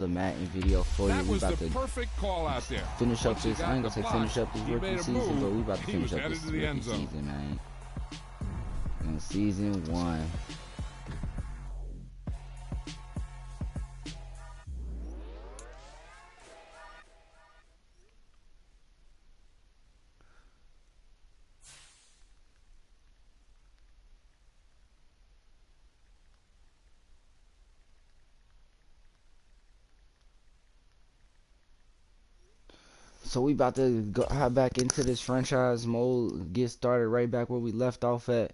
the Madden video for you. We about to perfect call out there. Finish up this. I ain't gonna say finish up this rookie season, but we about to finish up this rookie season, man. In season 1. So we about to go hop back into this franchise mode, get started right back where we left off at.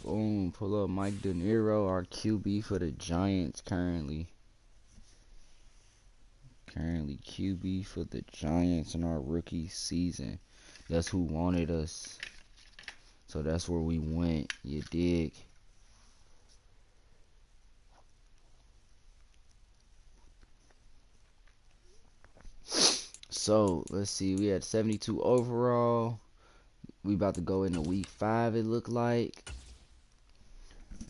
Boom, pull up Mike De Niro, our QB for the Giants currently. Currently QB for the Giants in our rookie season. That's who wanted us. So that's where we went, you dig? So, let's see, we had 72 overall. We about to go into week 5, it looked like.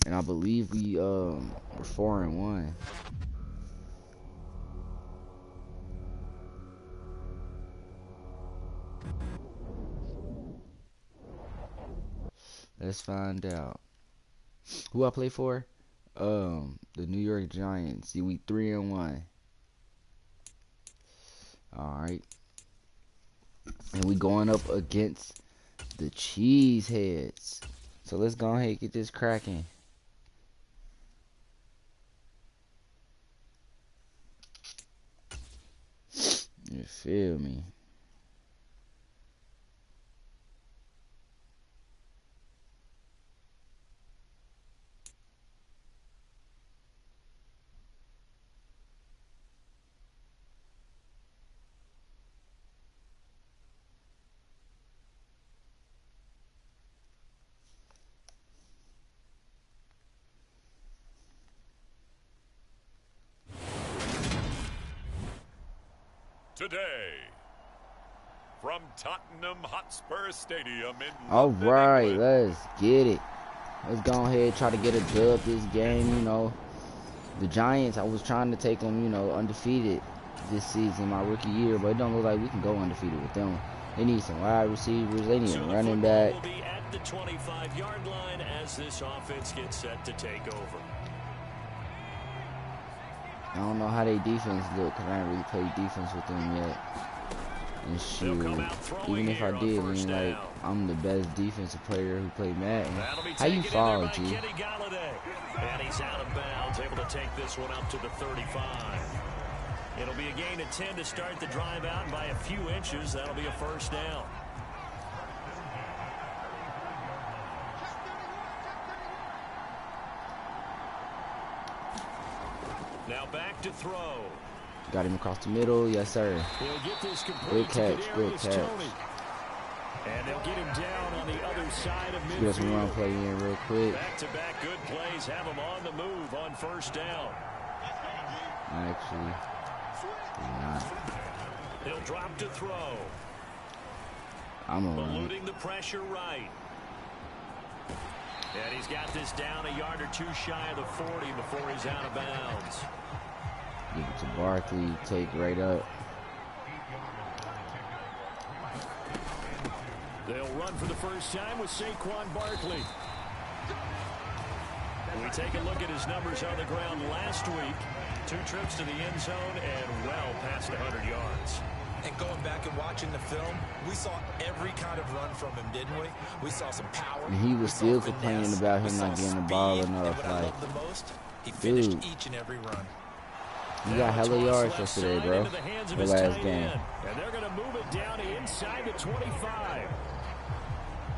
And I believe we we're 4-1. Let's find out. Who I play for? The New York Giants. See, we 3-1. Alright. And we going up against the Cheeseheads. So let's go ahead and get this cracking. You feel me? Today, from Tottenham Hotspur Stadium in London, England. Let's get it. Let's go ahead and try to get a dub this game, you know. The Giants, I was trying to take them, you know, undefeated this season, my rookie year, but it don't look like we can go undefeated with them. They need some wide receivers. They need a running back. Will be at the 25-yard line as this offense gets set to take over. I don't know how they defense look because I ain't really played defense with them yet. And shoot, even if I did, I mean, like, I'm the best defensive player who played Madden. How you fall, G? And he's out of bounds, able to take this one up to the 35. It'll be a gain of 10 to start the drive out, and by a few inches, that'll be a first down. Now back to throw. Got him across the middle, yes sir. Good catch, good catch. And they'll get him down on the other side of midfield. Get some run play in real quick. Back-to-back good plays have him on the move on first down. Actually, not. He'll drop to throw. I'm eluding the pressure right. And he's got this down a yard or two shy of the 40 before he's out of bounds. Give it to Barkley, take right up. They'll run for the first time with Saquon Barkley. We take a look at his numbers on the ground last week. 2 trips to the end zone and well past 100 yards. And going back and watching the film, we saw every kind of run from him, didn't we? We saw some power. And he was still complaining about him not getting the ball enough. Like, he finished each and every run. You got hella yards yesterday, bro. The last game. And they're going to move it down inside the 25.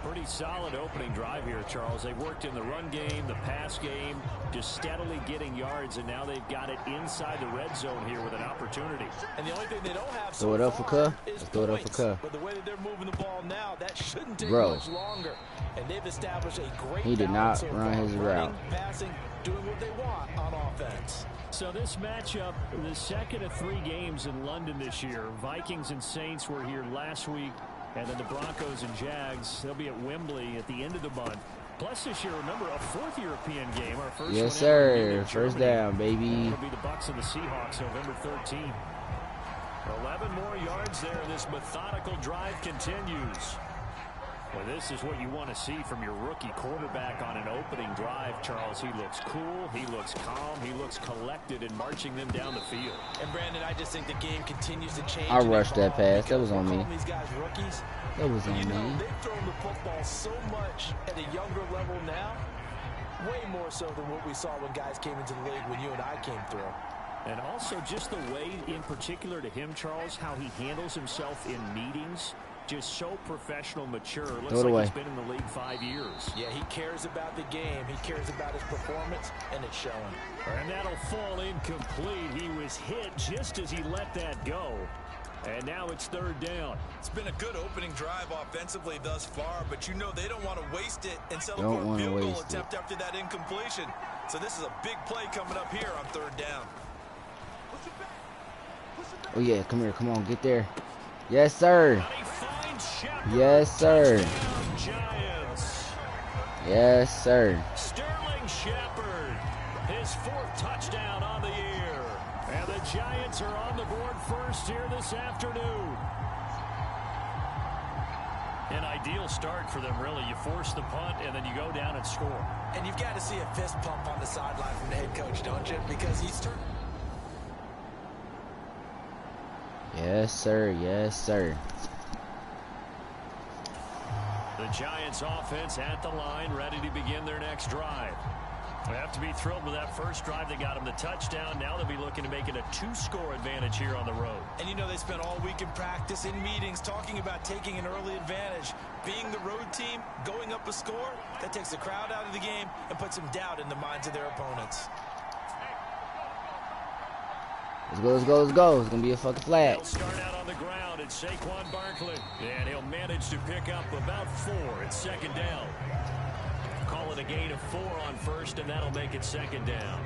Pretty solid opening drive here, Charles. They worked in the run game, the pass game, just steadily getting yards, and now they've got it inside the red zone here with an opportunity. And the only thing they don't have throw it up for Cuh. Let's throw it up for Cuh. But the way that they're moving the ball now, that shouldn't take much longer. And they've established a great He did not run his route. Passing, doing what they want on offense. So this matchup, the second of 3 games in London this year. Vikings and Saints were here last week. And then the Broncos and Jags, they'll be at Wembley at the end of the month. Plus this year, remember, a fourth European game. Our first Yes, sir. First down, baby. It'll be the Bucs and the Seahawks November 13th. 11 more yards there. This methodical drive continues. Well, this is what you want to see from your rookie quarterback on an opening drive, Charles. He looks cool, he looks calm, he looks collected in marching them down the field. And Brandon, I just think the game continues to change. I rushed that pass. That was on me. These guys rookies. That was on me. They've thrown the football so much at a younger level now, way more so than what we saw when guys came into the league when you and I came through. And also just the way, in particular to him, Charles, how he handles himself in meetings. Just so professional, mature. Looks like he's been in the league 5 years. Yeah, he cares about the game. He cares about his performance, and it's showing. And that'll fall incomplete. He was hit just as he let that go. And now it's third down. It's been a good opening drive offensively thus far, but you know they don't want to waste it and settle for a field goal attempt after that incompletion. So this is a big play coming up here on third down. Oh, yeah. Come here. Come on. Get there. Yes, sir. Yes, sir. Yes, sir. Sterling Shepard, his fourth touchdown on the year. And the Giants are on the board first here this afternoon. An ideal start for them, really. You force the punt, and then you go down and score. And you've got to see a fist pump on the sideline from the head coach, don't you? Because he's starting. Yes, sir. Yes, sir. The Giants offense at the line, ready to begin their next drive. They have to be thrilled with that first drive. They got them the touchdown. Now they'll be looking to make it a 2-score advantage here on the road. And you know they spent all week in practice, in meetings, talking about taking an early advantage. Being the road team, going up a score, that takes the crowd out of the game and puts some doubt in the minds of their opponents. Let's go, let's go, let's go. It's going to be a fucking flag. He'll start out on the ground. It's Saquon Barkley. And he'll manage to pick up about 4. It's second down. Call it a gain of 4 on first, and that'll make it second down.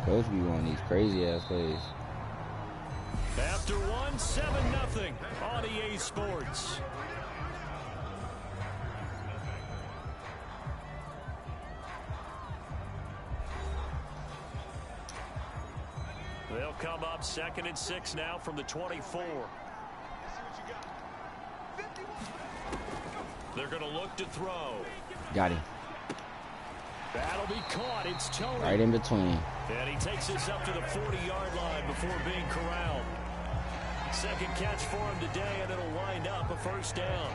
Coach be one of these crazy-ass plays. After 1, 7-0 on EA Sports. They'll come up 2nd and 6 now from the 24. They're going to look to throw. Got him. That'll be caught. It's Tony. Right in between. And he takes this up to the 40-yard line before being corralled. Second catch for him today, and it'll wind up a first down.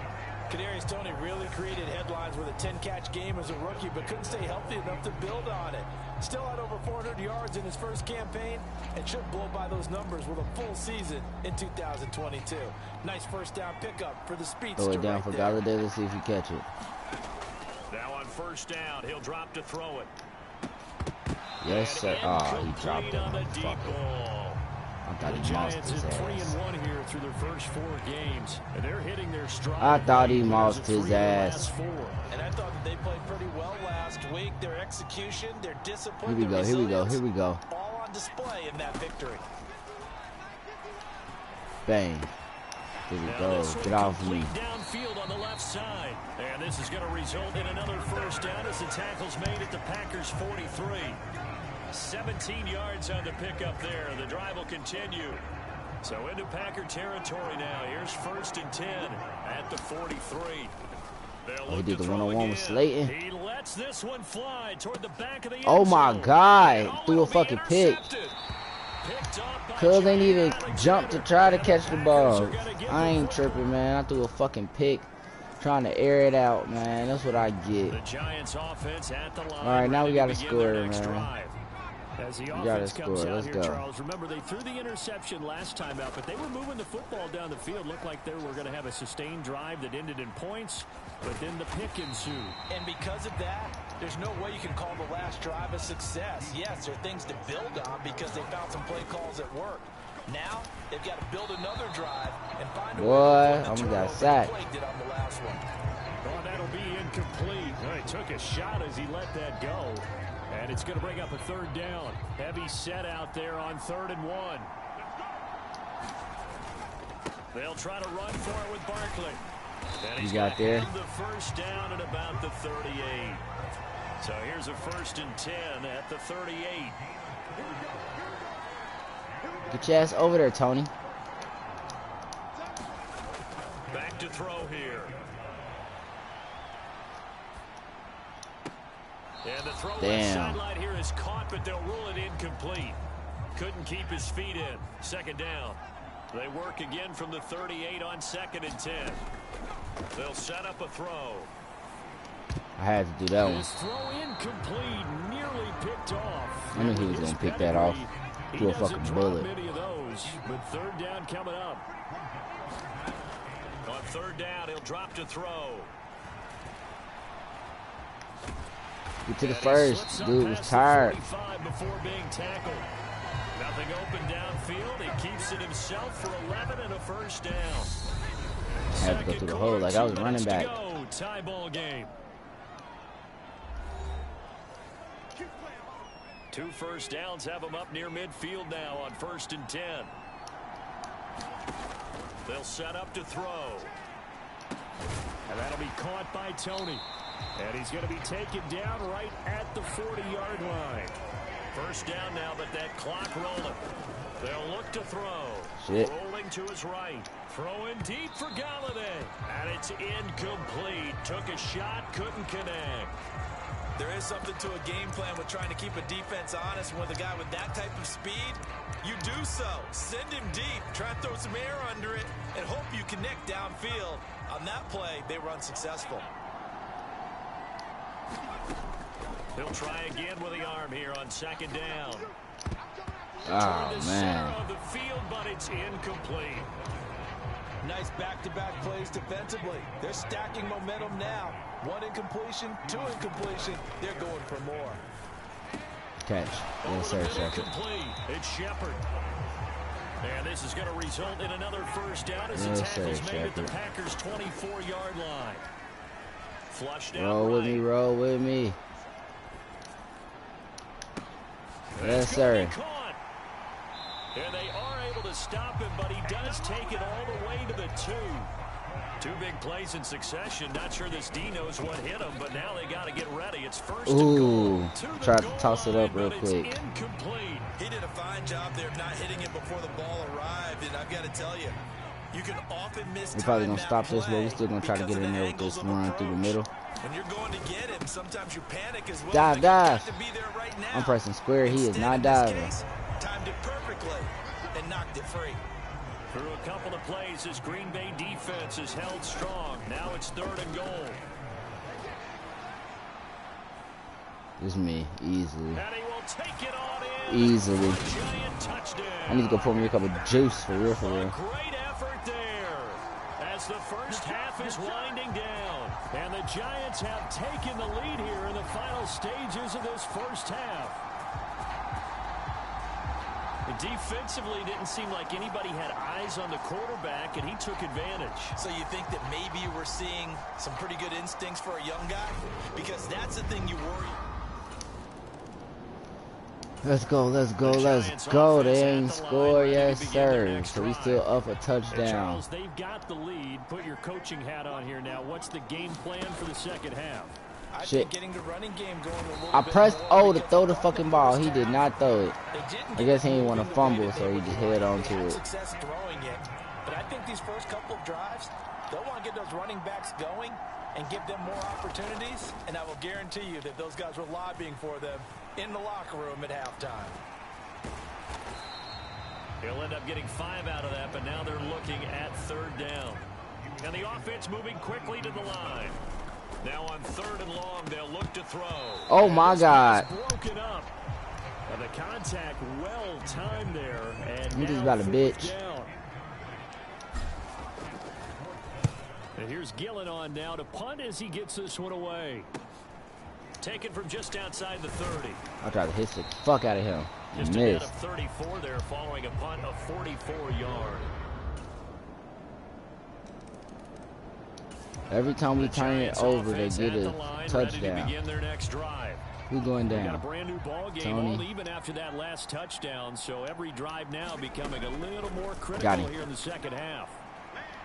Kadarius Toney really created headlines with a 10-catch game as a rookie, but couldn't stay healthy enough to build on it. Still had over 400 yards in his first campaign and should blow by those numbers with a full season in 2022. Nice first down pickup for the speedster. Throw it down for Galladay. Let's see if he catch it. Now on first down, he'll drop to throw it. Yes, sir. Oh, he dropped it. On the deep ball. I thought The he lost Giants his at ass. 3-1 here through their first 4 games, and they're hitting their stride. I thought he There's lost a 3 his in the ass. last 4. And I thought that they played pretty well last week. Their execution, their discipline, Here we go, here we go, here we go. all on display in that victory. Bang. Here we Now go. this one Get off me. complete downfield on the left side. And this is going to result in another first down as the tackle's made at the Packers' 43. 17 yards on the pickup there. The drive will continue. So into Packer territory now. Here's 1st and 10 at the 43. Oh, he did the one-on-one with Slayton. He lets this one fly toward the back of the end Oh my zone. God. Threw a fucking pick. Picked off by Cuz ain't even Alexander. jumped to try to catch the ball. Packers are gonna get I the ain't tripping, man. I threw a fucking pick. Trying to air it out, man. That's what I get. The Giants offense at the line. All right, now we ready got to begin score, their next man. drive. As the gotta offense comes score. out Let's here, go. Charles, remember they threw the interception last time out, but they were moving the football down the field. Looked like they were going to have a sustained drive that ended in points, but then the pick ensued. And because of that, there's no way you can call the last drive a success. Yes, there are things to build on because they found some play calls at work. Now, they've got to build another drive and find a way to avoid the Almost got turnover sacked. Blake did on the last one. Oh, that'll be incomplete. Well, he took a shot as he let that go. And it's going to bring up a third down. Heavy set out there on 3rd and 1. They'll try to run for it with Barkley. You got there. The first down at about the 38. So here's a 1st and 10 at the 38. Get your ass over there, Tony. Back to throw here. And the throw left sideline here is caught, but they'll rule it incomplete. Couldn't keep his feet in. 2nd down. They work again from the 38 on 2nd and 10. They'll set up a throw. I had to do that one. His throw incomplete, nearly picked off. I knew he was going to pick that off. Threw a fucking bullet. Many of those, but 3rd down coming up. On 3rd down, he'll drop to throw. Get to the first. Dude was tired. Before being tackled. Nothing open downfield. He keeps it himself for 11 and a 1st down. I had to go through the hole like I was running back. Tie ball game. 2 1st downs have them up near midfield now on 1st and 10. They'll set up to throw. And that'll be caught by Tony. And he's going to be taken down right at the 40-yard line. 1st down now, but that clock rolling. They'll look to throw. Shit. Rolling to his right. Throwing deep for Galladay. And it's incomplete. Took a shot, couldn't connect. There is something to a game plan with trying to keep a defense honest. With a guy with that type of speed, you do so. Send him deep. Try and throw some air under it and hope you connect downfield. On that play, they were unsuccessful. He'll try again with the arm here on 2nd down. Oh, man. Of the field, but it's incomplete. Nice back-to-back plays defensively. They're stacking momentum now. 1 incompletion, 2 incompletion. They're going for more. Catch. Yes, sir, Shepard. It's Shepard. And this is going to result in another 1st down as the Yes, tackle's sir, made at the Shepard. Packers' 24-yard line. Flushed out Roll with me, roll with me. Yes, sir. And they are able to stop him, but he does take it all the way to the 2. 2 big plays in succession. Not sure this D knows what hit him, but now they got to get ready. It's 1st and goal. Tried to toss it up real quick. Incomplete. He did a fine job there of not hitting it before the ball arrived, and I've got to tell you, you can often miss time. We're probably going to stop this, but we're still going to try to get in there with this run through the middle. When you're going to get him, sometimes you panic as well. Dive, dive. To be there right now. I'm pressing square. He is not in this diving. case, timed it perfectly and knocked it free. Through a couple of plays, this Green Bay defense is held strong. Now it's 3rd and goal. It's me, easily. And he will take it on in. Easily. Giant touchdown. I need to go pour me a cup of juice, for real, for real. Great effort there as the first half is winding down. And the Giants have taken the lead here in the final stages of this 1st half. Defensively, didn't seem like anybody had eyes on the quarterback, and he took advantage. So you think that maybe we're seeing some pretty good instincts for a young guy? Because that's the thing you worry. Let's go, let's go, let's go. They ain't score, yes, sir. So we still up a touchdown. Charles, they've got the lead. Put your coaching hat on here now. What's the game plan for the 2nd half? I Shit. think getting the running game going a little I bit pressed more O to throw the fucking ball. He did not throw it. They didn't I guess he didn't want to fumble, so he just held on to it. Success throwing it, but I think these first couple of drives, they'll want to get those running backs going and give them more opportunities. And I will guarantee you that those guys were lobbying for them in the locker room at halftime. He'll end up getting 5 out of that, but now they're looking at 3rd down. And the offense moving quickly to the line. Now on 3rd and long, they'll look to throw. Oh, my God. Broken up. And the contact well timed there. And You just now about a 4th bitch. down. And here's Gillen on now to punt as he gets this one away. Taken from just outside the 30. I tried to hit the fuck out of him. Just a net of Missed. 34 there following a punt of 44 yards. Every time we turn it over, they get a touchdown. Who's going Got a down? brand new ball game, all even after that last touchdown. So every drive now becoming a little more critical here in the 2nd half.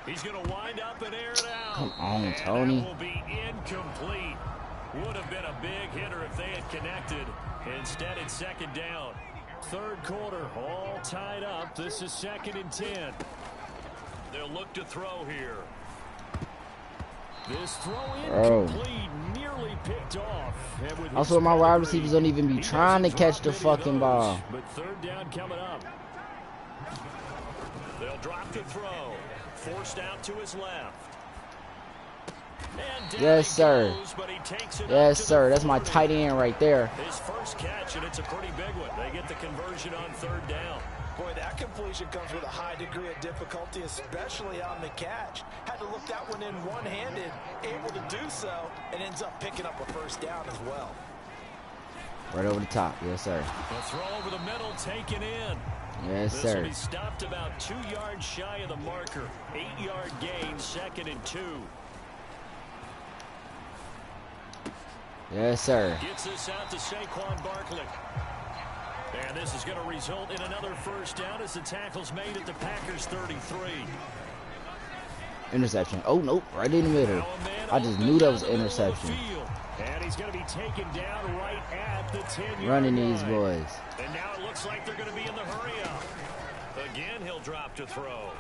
He's going to wind up and air it out. Come on, and Tony. That will be incomplete. Would have been a big hitter if they had connected. Instead, it's second down. Third quarter, all tied up. This is 2nd and 10. They'll look to throw here. This throw incomplete, nearly picked off. Also, my wide receivers don't even be trying to catch the fucking ball. But third down coming up. They'll drop to throw. Forced out to his left. Yes, sir. Yes, sir. That's my tight end right there. His first catch, and it's a pretty big one. They get the conversion on third down. Boy, that completion comes with a high degree of difficulty, especially on the catch. Had to look that one in one-handed, able to do so, and ends up picking up a first down as well. Right over the top. Yes, sir. A throw over the middle, taken in. Yes, this sir. will be stopped about 2 yards shy of the marker. 8-yard gain, 2nd and 2. Yes, sir. Gets this out to Saquon Barkley. And this is going to result in another first down as the tackle's made at the Packers 33. Interception. Oh, nope. Right in the middle. I just knew that was an interception. And he's going to be taken down right at the 10-yard line. Running these boys. And now it looks like they're going to be in the hurry-up. Again, he'll drop to throw.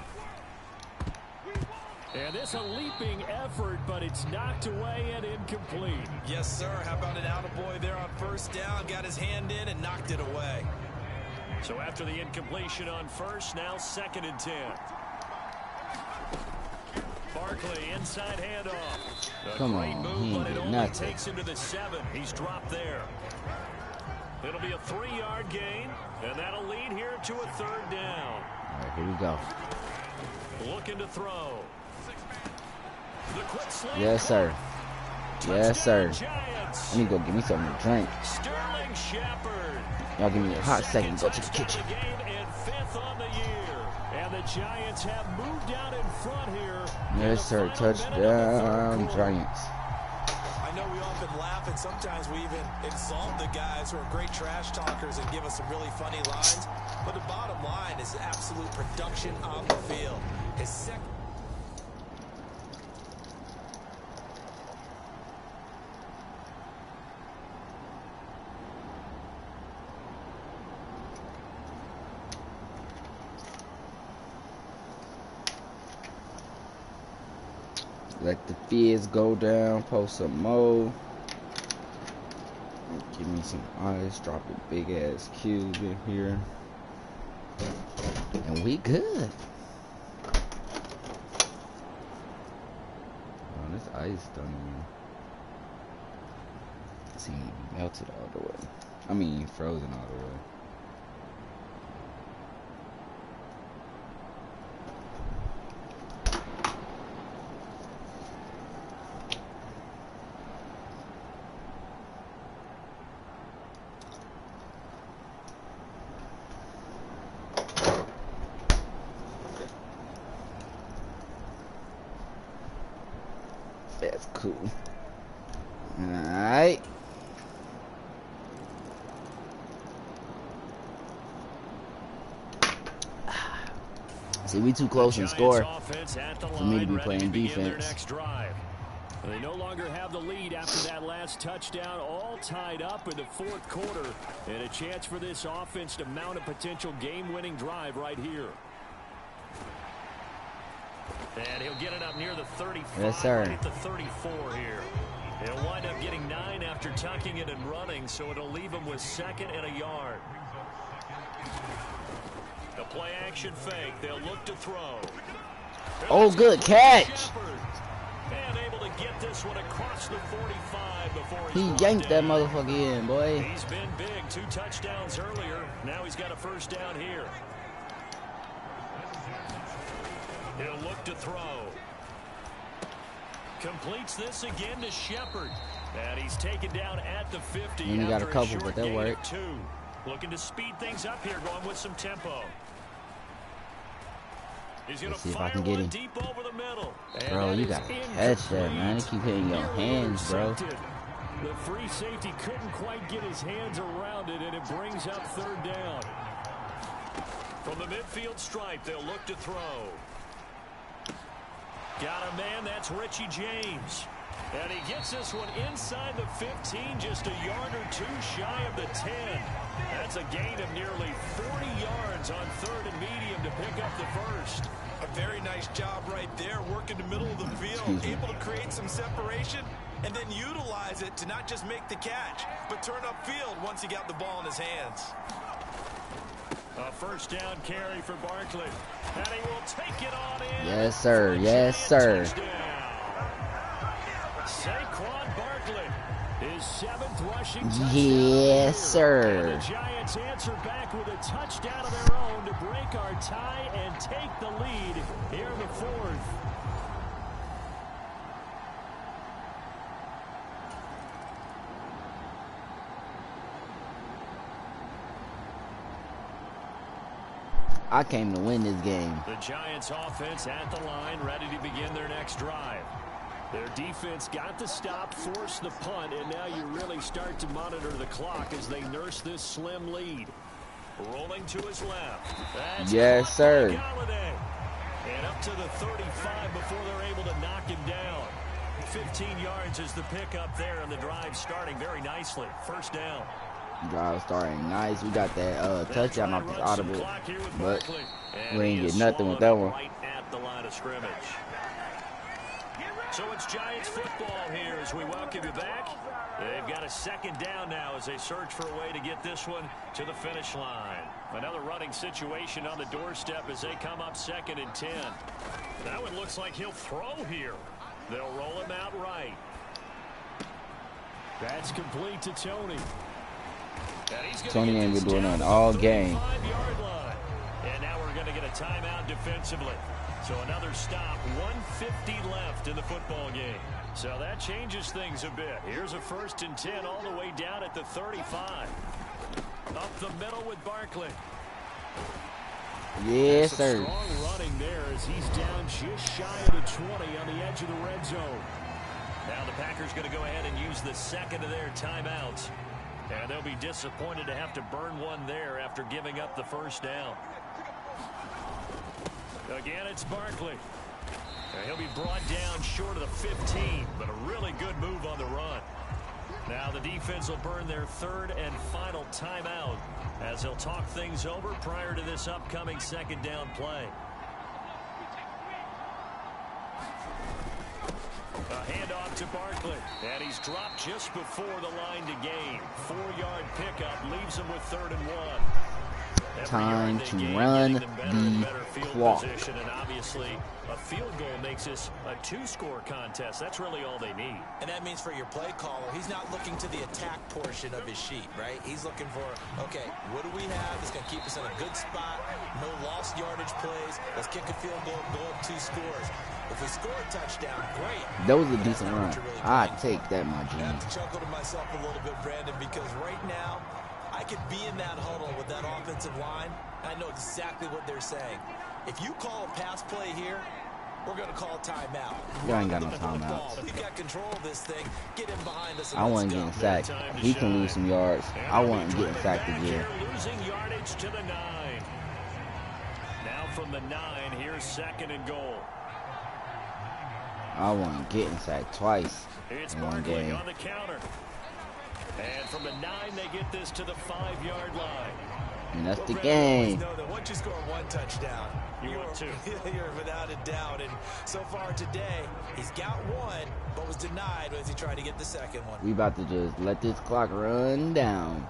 And this a leaping effort, but it's knocked away and incomplete. Yes, sir. How about an attaboy there on first down? Got his hand in and knocked it away. So after the incompletion on first, now 2nd and 10. Barkley, inside handoff. Come on, he ain't did nothing. Takes him to the 7. He's dropped there. It'll be a 3-yard gain, and that'll lead here to a third down. All right, here we go. Looking to throw. The quick slant. Yes, sir. Yes, sir. Giants. I need to go get me something to drink. Sterling Shepard. Y'all give me a hot second. Go to the kitchen. And 5th on the year. And the Giants have moved out in front here. Yes, sir. Touchdown, Giants. I know we often laugh, and sometimes we even insult the guys who are great trash talkers and give us some really funny lines. But the bottom line is absolute production on the field. His second. Let the fizz go down. Post some more. Give me some ice. Drop a big ass cube in here. And we good. Oh, this ice don't even seem to be melted all the way. I mean, frozen all the way. That's cool. Alright. See, we too close in score for me to be playing defense. They no longer have the lead after that last touchdown, all tied up in the 4th quarter, and a chance for this offense to mount a potential game-winning drive right here. And he'll get it up near the 35, yes, sir. Right at the 34 here. He'll wind up getting 9 after tucking it and running, so it'll leave him with 2nd and a yard. The play action fake. They'll look to throw. Oh, good catch. And able to get this one across the 45 before he yanked that motherfucker in, boy. He's been big. 2 touchdowns earlier. Now he's got a first down here. He'll look to throw. Completes this again to Shepard. And he's taken down at the 50. He got a couple, but that worked. 2. Looking to speed things up here, going with some tempo. He's going to see if I fire can get one him. Deep over the middle. Bro, you gotta catch that, man. You keep hitting your hands, bro. The free safety couldn't quite get his hands around it, and it brings up third down. From the midfield stripe, they'll look to throw. Got a man, that's Richie James. And he gets this one inside the 15, just a yard or two shy of the 10. That's a gain of nearly 40 yards on 3rd and medium to pick up the first. A very nice job right there, working the middle of the field, able to create some separation and then utilize it to not just make the catch, but turn upfield once he got the ball in his hands. A first down carry for Barkley. And he will take it on in. Yes, sir. Yes, sir. Saquon Barkley, his 7th rushing touchdown. Yes, sir. And the Giants answer back with a touchdown of their own to break our tie and take the lead here in the 4th. I came to win this game. The Giants offense at the line, ready to begin their next drive. Their defense got the stop, forced the punt, and now you really start to monitor the clock as they nurse this slim lead. Rolling to his left. That's yes, sir. Galladay. And up to the 35 before they're able to knock him down. 15 yards is the pickup there, and the drive starting very nicely. First down. Drive starting nice. We got that touchdown off the audible, but we ain't get nothing with that one. Right at the line of scrimmage. So it's Giants football here as we welcome you back. They've got a second down now as they search for a way to get this one to the finish line. Another running situation on the doorstep as they come up 2nd and 10. That one looks like he'll throw here. They'll roll him out right. That's complete to Tony. Tony ain't been doing nothing all game. And now we're going to get a timeout defensively. So another stop, 1:50 left in the football game. So that changes things a bit. Here's a 1st and 10 all the way down at the 35. Up the middle with Barkley. Yes, sir. Strong running there as he's down just shy of the 20 on the edge of the red zone. Now the Packers going to go ahead and use the 2nd of their timeouts. And they'll be disappointed to have to burn one there after giving up the first down. Again, it's Barkley. And he'll be brought down short of the 15, but a really good move on the run. Now the defense will burn their 3rd and final timeout as they'll talk things over prior to this upcoming 2nd down play. A handoff to Barkley, and he's dropped just before the line to gain. 4-yard pickup leaves him with 3rd and 1. Time to run the clock. And obviously, a field goal makes this a 2-score contest. That's really all they need. And that means for your play caller, he's not looking to the attack portion of his sheet, right? He's looking for, okay, what do we have that's going to keep us in a good spot? No lost yardage plays. Let's kick a field goal, go up 2 scores. If we score a touchdown, great. That was a decent run. I'd take that, my G. I have to chuckle to myself a little bit, Brandon, because right now, I could be in that huddle with that offensive line. I know exactly what they're saying. If you call a pass play here, we're going to call a timeout. You ain't got no timeouts. We've got control of this thing. Get him behind us. I wasn't getting sacked. He can lose some yards. I wasn't getting sacked again. Losing yardage to the 9. Now from the 9, here's 2nd and goal. I wasn't getting sacked twice in one game. On the counter. And from the 9, they get this to the 5-yard line. And that's the game. Know that once you score 1 touchdown, you want 2. You're without a doubt. And so far today, he's got 1, but was denied as he tried to get the 2nd one. We about to just let this clock run down.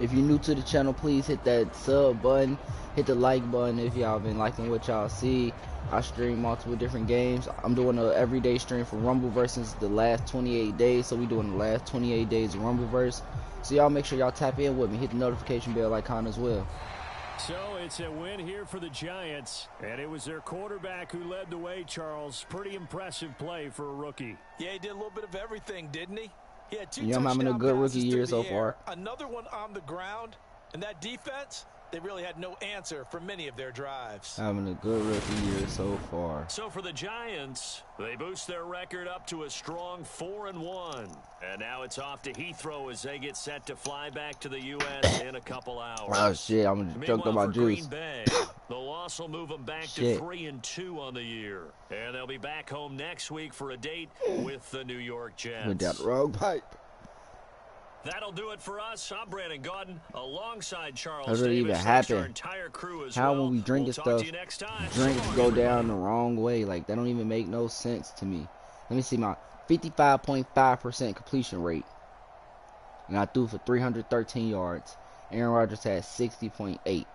If you're new to the channel, please hit that sub button. Hit the like button if y'all been liking what y'all see. I stream multiple different games. I'm doing an everyday stream for Rumbleverse since the last 28 days. So we doing the last 28 days of Rumbleverse. So y'all make sure y'all tap in with me. Hit the notification bell icon as well. So it's a win here for the Giants. And it was their quarterback who led the way, Charles. Pretty impressive play for a rookie. Yeah, he did a little bit of everything, didn't he? Yeah, 2 I'm having a good rookie year so far. Another one on the ground. And that defense, they really had no answer for many of their drives. Having a good rookie year so far. So for the Giants, they boost their record up to a strong 4-1. And now it's off to Heathrow as they get set to fly back to the U.S. in a couple hours. Oh, shit. I'm joking about juice. Green Bay, the loss will move them back to 3-2 on the year. And they'll be back home next week for a date with the New York Jets. Went down the wrong pipe. That'll do it for us. I'm Brandon Gaudin alongside Charles How did it even happen? How when we drinking stuff, drinks go down the wrong way? Like, that don't even make no sense to me. Let me see my 55.5% completion rate. And I threw for 313 yards. Aaron Rodgers had 60.8.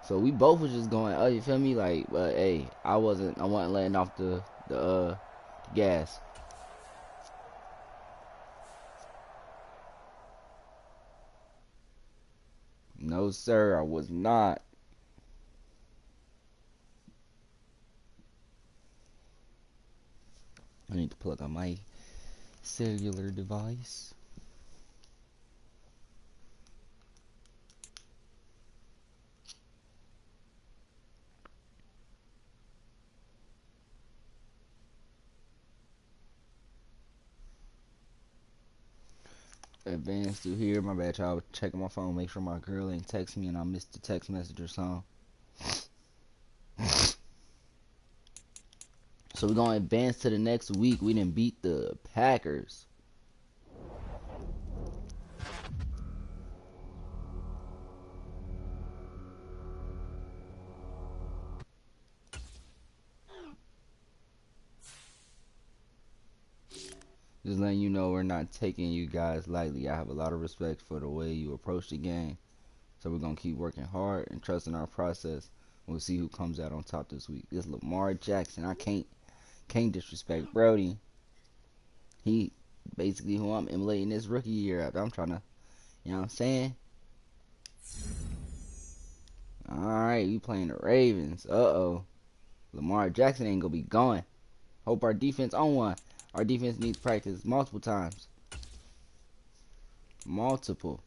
So we both was just going, oh, you feel me? Like, but hey, I wasn't letting off the gas. No, sir, I was not. I need to plug on my cellular device. Advance through here. My bad, y'all. Checking my phone, make sure my girl ain't text me and I missed the text message or something. So we're gonna advance to the next week. We didn't beat the Packers. Just letting you know we're not taking you guys lightly. I have a lot of respect for the way you approach the game. So we're going to keep working hard and trusting our process. We'll see who comes out on top this week. This Lamar Jackson. I can't disrespect Brody. He basically who I'm emulating this rookie year after. I'm trying to, you know what I'm saying? Alright, we playing the Ravens. Uh-oh. Lamar Jackson ain't going to be going. Hope our defense on one. Our defense needs practice multiple times. Multiple.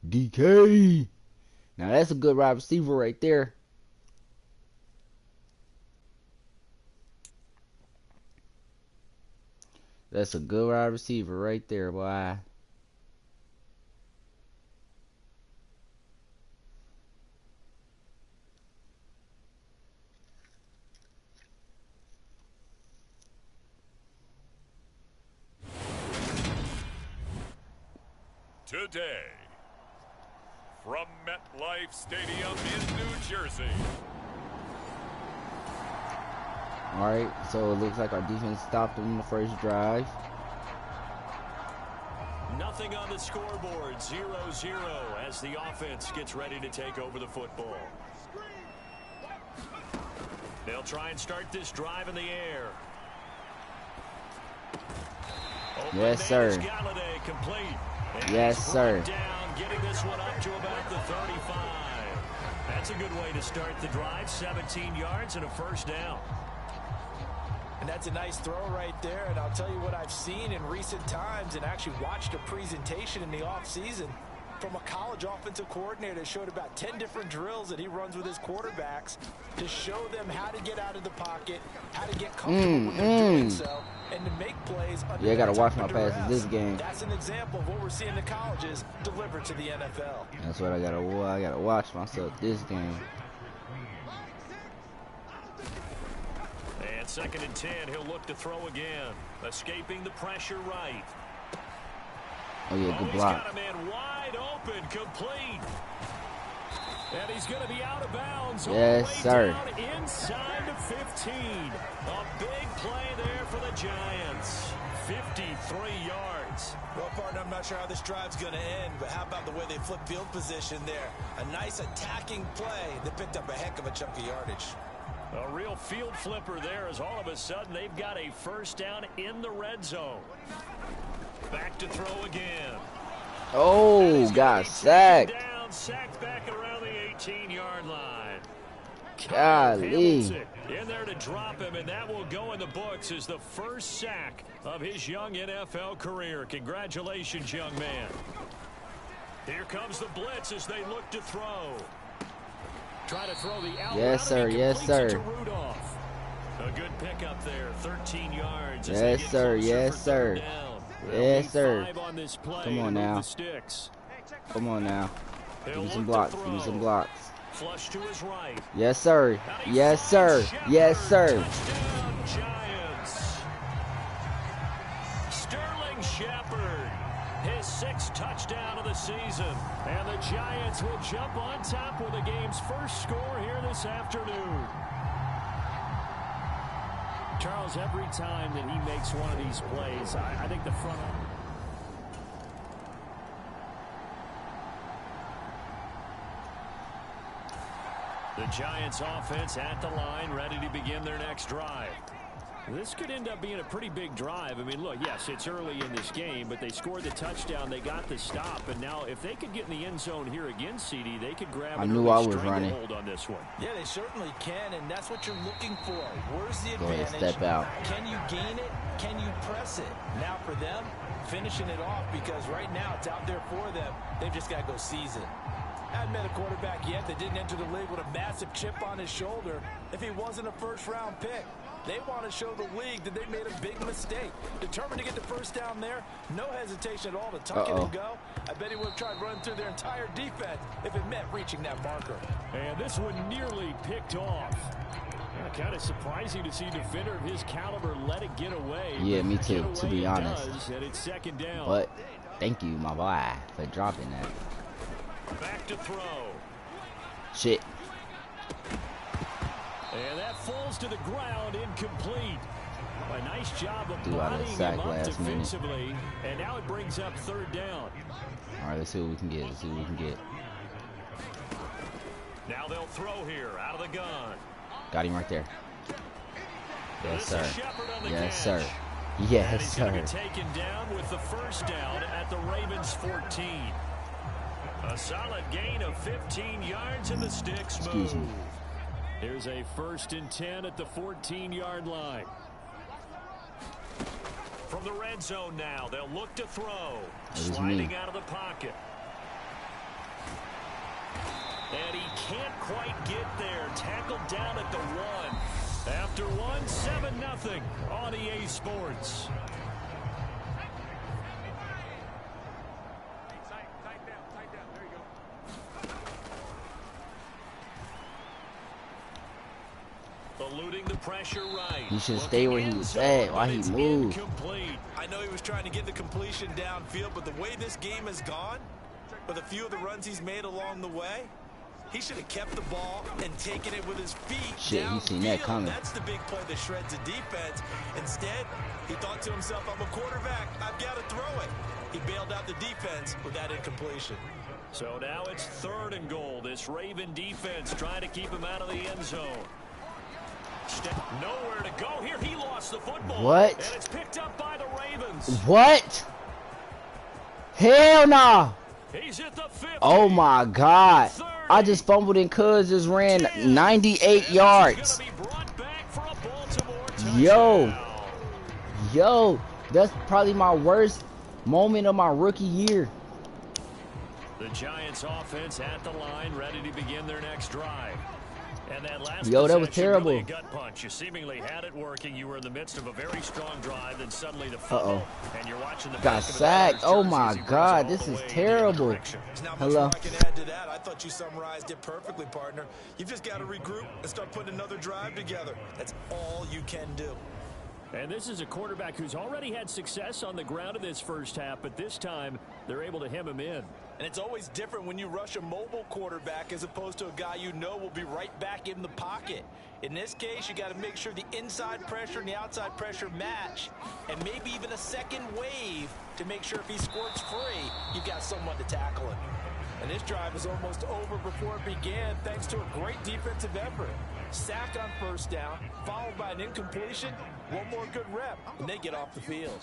DK. Now that's a good wide receiver right there. That's a good wide receiver right there, boy. Today, from MetLife Stadium in New Jersey. Alright, so it looks like our defense stopped them in the first drive. Nothing on the scoreboard, 0-0 as the offense gets ready to take over the football. They'll try and start this drive in the air. Yes, sir. Complete. Yes, sir. Down, getting this one up to about the 35. That's a good way to start the drive. 17 yards and a first down. And that's a nice throw right there. And I'll tell you what I've seen in recent times and actually watched a presentation in the offseason from a college offensive coordinator that showed about 10 different drills that he runs with his quarterbacks to show them how to get out of the pocket, how to get comfortable when they're doing so, and to make plays under I gotta watch my duress. passes this game. That's an example of what we're seeing in colleges delivered to the NFL. That's what I gotta watch myself this game. And 2nd and 10, he'll look to throw again. Escaping the pressure right. Oh yeah, good block. He's got a man wide open, complete. And he's going to be out of bounds. Yes, sir. Down inside the 15. A big play there for the Giants. 53 yards. Well, partner, I'm not sure how this drive's going to end, but how about the way they flip field position there? A nice attacking play that picked up a heck of a chunk of yardage. A real field flipper there as all of a sudden they've got a first down in the red zone. Back to throw again. Oh, got sacked. Down, sacked back around the 18-yard line. Golly. In there to drop him, and that will go in the books as the first sack of his young NFL career. Congratulations, young man. Here comes the blitz as they look to throw. Try to throw the out. Yes, sir. Yes, sir. A good pickup there, 13 yards. Yes, sir. Yes, sir. Yes, sir. Come on now. Come on now. Give me some blocks. Give me some blocks. Flush to his right. Yes, sir. Yes, sir. Yes, sir. Touchdown, Giants. Sterling Shepard, his 6th touchdown of the season. And the Giants will jump on top with the game's first score here this afternoon. Charles, every time that he makes one of these plays, I think the front... The Giants offense at the line, ready to begin their next drive. This could end up being a pretty big drive. I mean, look, yes, it's early in this game, but they scored the touchdown, they got the stop, and now if they could get in the end zone here again, CD, they could grab an early stranglehold on this one. Yeah, they certainly can, and that's what you're looking for. Where's the Go ahead, advantage? step out. Can you gain it? Can you press it? Now for them, finishing it off, because right now it's out there for them. They've just got to go seize it. Hadn't met a quarterback yet that didn't enter the league with a massive chip on his shoulder if he wasn't a first-round pick. They want to show the league that they made a big mistake. Determined to get the first down there. No hesitation at all to tuck it and go. I bet he would have tried running through their entire defense if it meant reaching that marker. And this one nearly picked off. Kind of surprising to see a defender of his caliber let it get away. Yeah, me too, to be honest. And it's 2nd down. But thank you, my boy, for dropping that. Back to throw. Shit. And that falls to the ground, incomplete. A nice job of Dude, I bodying sack him up last minute. defensively. And now it brings up 3rd down. All right, let's see what we can get. Let's see what we can get. Now they'll throw here out of the gun. Got him right there. Yes, sir. Yes, catch. sir. Yes, and he's sir. Be taken down with the 1st down at the Ravens 14. A solid gain of 15 yards in the sticks move. Here's a 1st and 10 at the 14-yard line. From the red zone now, they'll look to throw. Sliding out of the pocket. And he can't quite get there. Tackled down at the 1. After 1, 7-0 on EA Sports. Eluding the pressure right. He should stay where he was at while he moved. I know he was trying to get the completion downfield, but the way this game has gone, with a few of the runs he's made along the way, he should have kept the ball and taken it with his feet. Shit, he seen that coming. That's the big play that shreds the defense. Instead, he thought to himself, I'm a quarterback, I've got to throw it. He bailed out the defense with that incompletion. So now it's 3rd and goal. This Raven defense trying to keep him out of the end zone. Nowhere to go here. He lost the football. What? And it's picked up by the Ravens. What? Hell nah. He's at the 50. Oh my God. 30. I just fumbled and Cuz just ran 98 yards. Yo. That's probably my worst moment of my rookie year. The Giants offense at the line, ready to begin their next drive. And that last that was terrible. Really a gut punch. You seemingly had it working. You were in the midst of a very strong drive, then suddenly the fumble, and you're watching the got sacked. Oh my God, this is terrible. Hello. I can add to that. I thought you summarized it perfectly, partner. You've just got to regroup and start putting another drive together. That's all you can do. And this is a quarterback who's already had success on the ground in this first half, but this time they're able to hem him in. And it's always different when you rush a mobile quarterback as opposed to a guy you know will be right back in the pocket. In this case, you got to make sure the inside pressure and the outside pressure match, and maybe even a second wave to make sure if he squirts free, you've got someone to tackle him. And this drive is almost over before it began thanks to a great defensive effort. Sack on 1st down, followed by an incompletion, one more good rep, and they get off the field.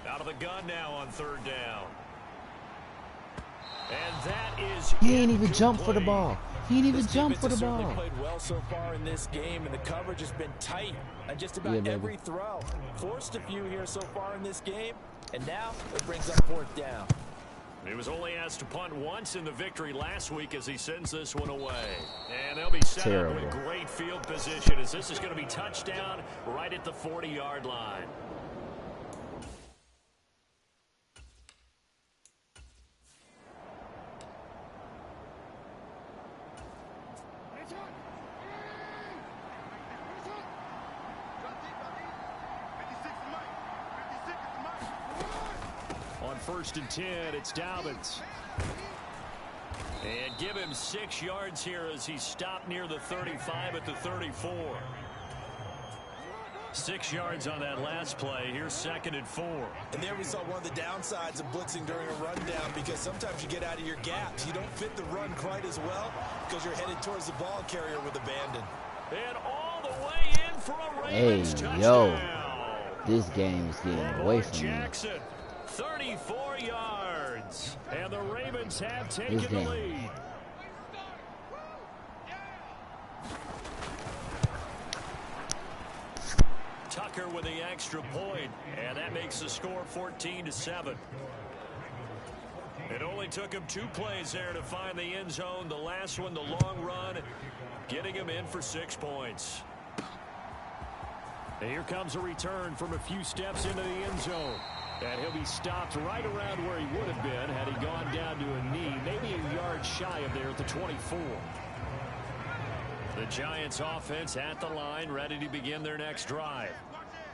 Out of the gun now on 3rd down. And that is He ain't even jumped for the ball. He ain't even jumped for the ball. Certainly played well so far in this game, and the coverage has been tight on just about every throw. Forced a few here so far in this game, and now it brings up 4th down. He was only asked to punt once in the victory last week as he sends this one away. And they'll be set up with great field position as this is going to be touchdown right at the 40-yard line. On 1st and 10, it's Dobbins. And give him 6 yards here as he stopped near the 35 at the 34. 6 yards on that last play. Here's 2nd and 4. And there we saw one of the downsides of blitzing during a rundown, because sometimes you get out of your gaps. You don't fit the run quite as well because you're headed towards the ball carrier with abandon. And all the way in for a Ravens touchdown. Yo, this game is getting away from Jackson, 34 yards. And the Ravens have taken the lead. Tucker with the extra point, and that makes the score 14-7. It only took him 2 plays there to find the end zone. The last one, the long run, getting him in for 6 points. And here comes a return from a few steps into the end zone. And he'll be stopped right around where he would have been had he gone down to a knee, maybe a yard shy of there at the 24. The Giants offense at the line, ready to begin their next drive.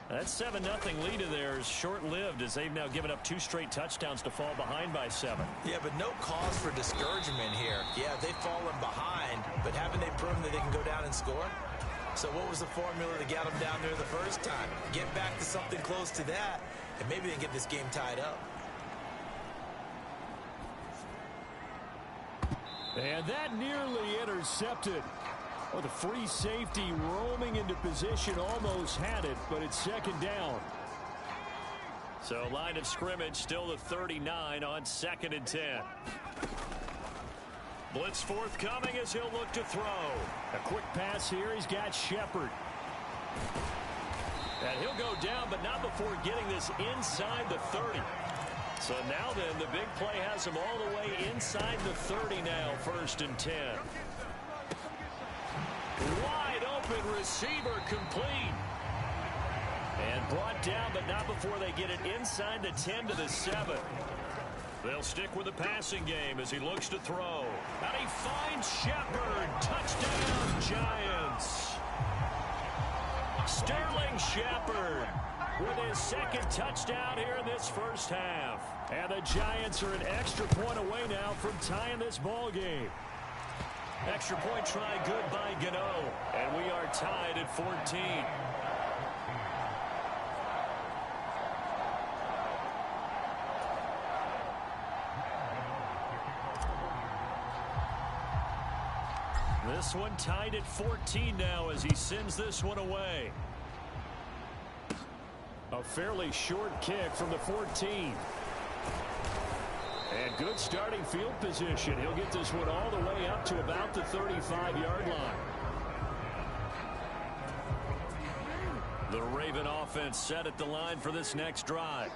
That 7-0 lead of theirs short-lived as they've now given up 2 straight touchdowns to fall behind by 7. Yeah, but no cause for discouragement here. Yeah, they've fallen behind, but haven't they proven that they can go down and score? So what was the formula to get them down there the first time? Get back to something close to that, and maybe they can get this game tied up. And that nearly intercepted. Oh, the free safety roaming into position almost had it, but it's 2nd down. So line of scrimmage still the 39 on 2nd and 10. Blitz forthcoming as he'll look to throw. A quick pass here. He's got Shepard. And he'll go down, but not before getting this inside the 30. So now then, the big play has him all the way inside the 30 now, 1st and 10. Wide open receiver complete. And brought down, but not before they get it inside the 10 to the 7. They'll stick with the passing game as he looks to throw. And he finds Shepard. Touchdown, Giants. Sterling Shepard with his 2nd touchdown here in this first half. And the Giants are an extra point away now from tying this ball game. Extra point try good by Gano. And we are tied at 14. This one tied at 14 now as he sends this one away. A fairly short kick from the 14. And good starting field position. He'll get this one all the way up to about the 35-yard line. The Raven offense set at the line for this next drive.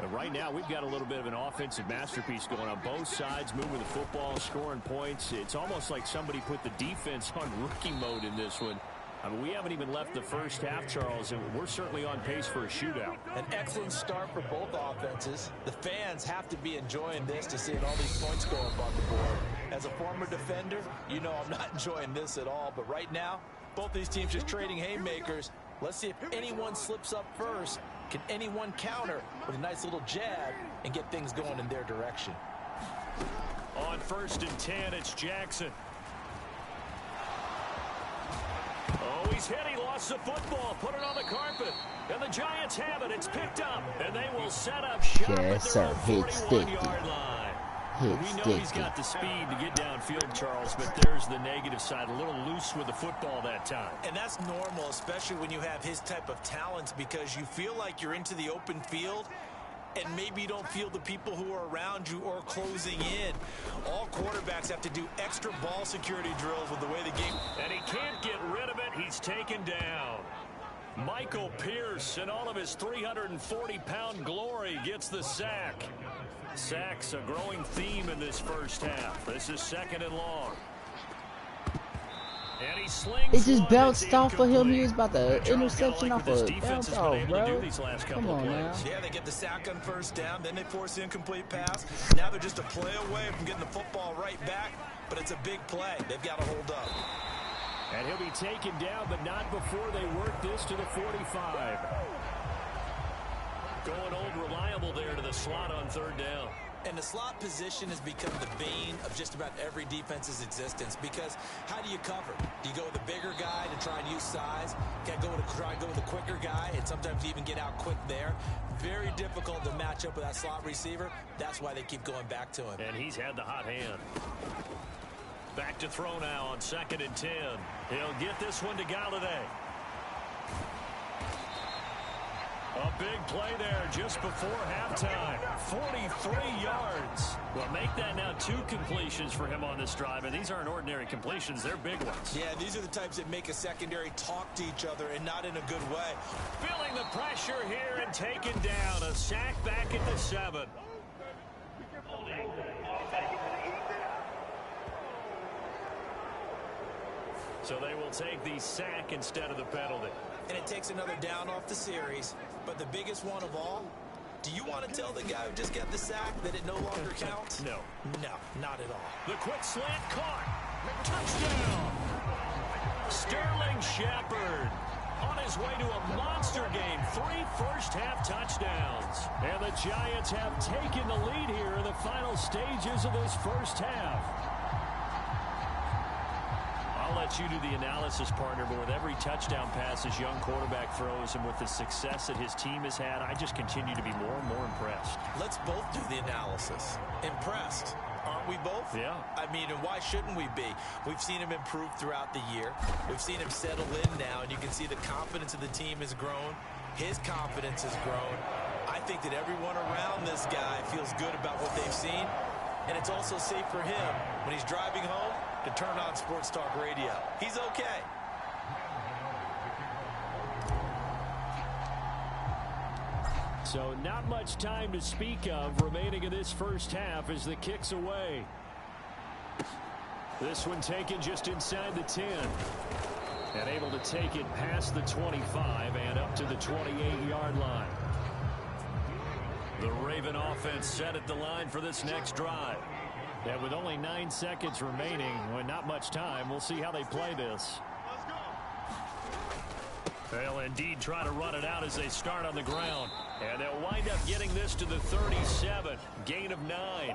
And right now, we've got a little bit of an offensive masterpiece going on both sides, moving the football, scoring points. It's almost like somebody put the defense on rookie mode in this one. I mean, we haven't even left the first half, Charles, and we're certainly on pace for a shootout. An excellent start for both offenses. The fans have to be enjoying this to see all these points go up on the board. As a former defender, you know I'm not enjoying this at all. But right now, both these teams just trading haymakers. Let's see if anyone slips up first. Can anyone counter with a nice little jab and get things going in their direction? On 1st and 10, it's Jackson. Oh, he's hit. He lost the football. Put it on the carpet. And the Giants have it. It's picked up. And they will set up shop at their own 41-yard line. We know he's got the speed to get downfield, Charles, but there's the negative side. A little loose with the football that time. And that's normal, especially when you have his type of talents, because you feel like you're into the open field and maybe you don't feel the people who are around you or closing in. All quarterbacks have to do extra ball security drills with the way the game. And he can't get rid of it. He's taken down. Michael Pierce, in all of his 340-pound glory, gets the sack. Sacks a growing theme in this first half. This is 2nd and long. And he slings It just one. bounced off for him. He was Incomplete. about the Charles, interception like off what of this defense bounce has been off, able to do bro. these last couple Come of on plays. now. Yeah, they get the sack on first down, then they force the incomplete pass. Now they're just a play away from getting the football right back, but it's a big play. They've got to hold up. And he'll be taken down, but not before they work this to the 45. Going old reliable there to the slot on 3rd down. And the slot position has become the bane of just about every defense's existence, because how do you cover? Do you go with a bigger guy to try and use size? Can I try and go with a quicker guy and sometimes even get out quick there? Very difficult to match up with that slot receiver. That's why they keep going back to him. And he's had the hot hand. Back to throw now on 2nd and 10. He'll get this one to Galladay. A big play there just before halftime. 43 yards. Well, make that now 2 completions for him on this drive, and these aren't ordinary completions. They're big ones. Yeah, these are the types that make a secondary talk to each other, and not in a good way. Feeling the pressure here and taken down. A sack back at the 7. So they will take the sack instead of the penalty. And it takes another down off the series. But the biggest one of all, do you want to tell the guy who just got the sack that it no longer counts? No. No, not at all. The quick slant caught. Touchdown. Sterling Shepard on his way to a monster game. 3 first-half touchdowns. And the Giants have taken the lead here in the final stages of this first half. I'll let you do the analysis, partner, but with every touchdown pass this young quarterback throws and with the success that his team has had, I just continue to be more and more impressed. Let's both do the analysis. Impressed. Aren't we both? Yeah. I mean, and why shouldn't we be? We've seen him improve throughout the year. We've seen him settle in now, and you can see the confidence of the team has grown. His confidence has grown. I think that everyone around this guy feels good about what they've seen, and it's also safe for him when he's driving home to turn on Sports Talk Radio. He's okay. So not much time to speak of remaining in this first half as the kick's away. This one taken just inside the 10. And able to take it past the 25 and up to the 28-yard line. The Raven offense set at the line for this next drive. And with only 9 seconds remaining, when not much time, we'll see how they play this. They'll indeed try to run it out as they start on the ground. And they'll wind up getting this to the 37. Gain of 9.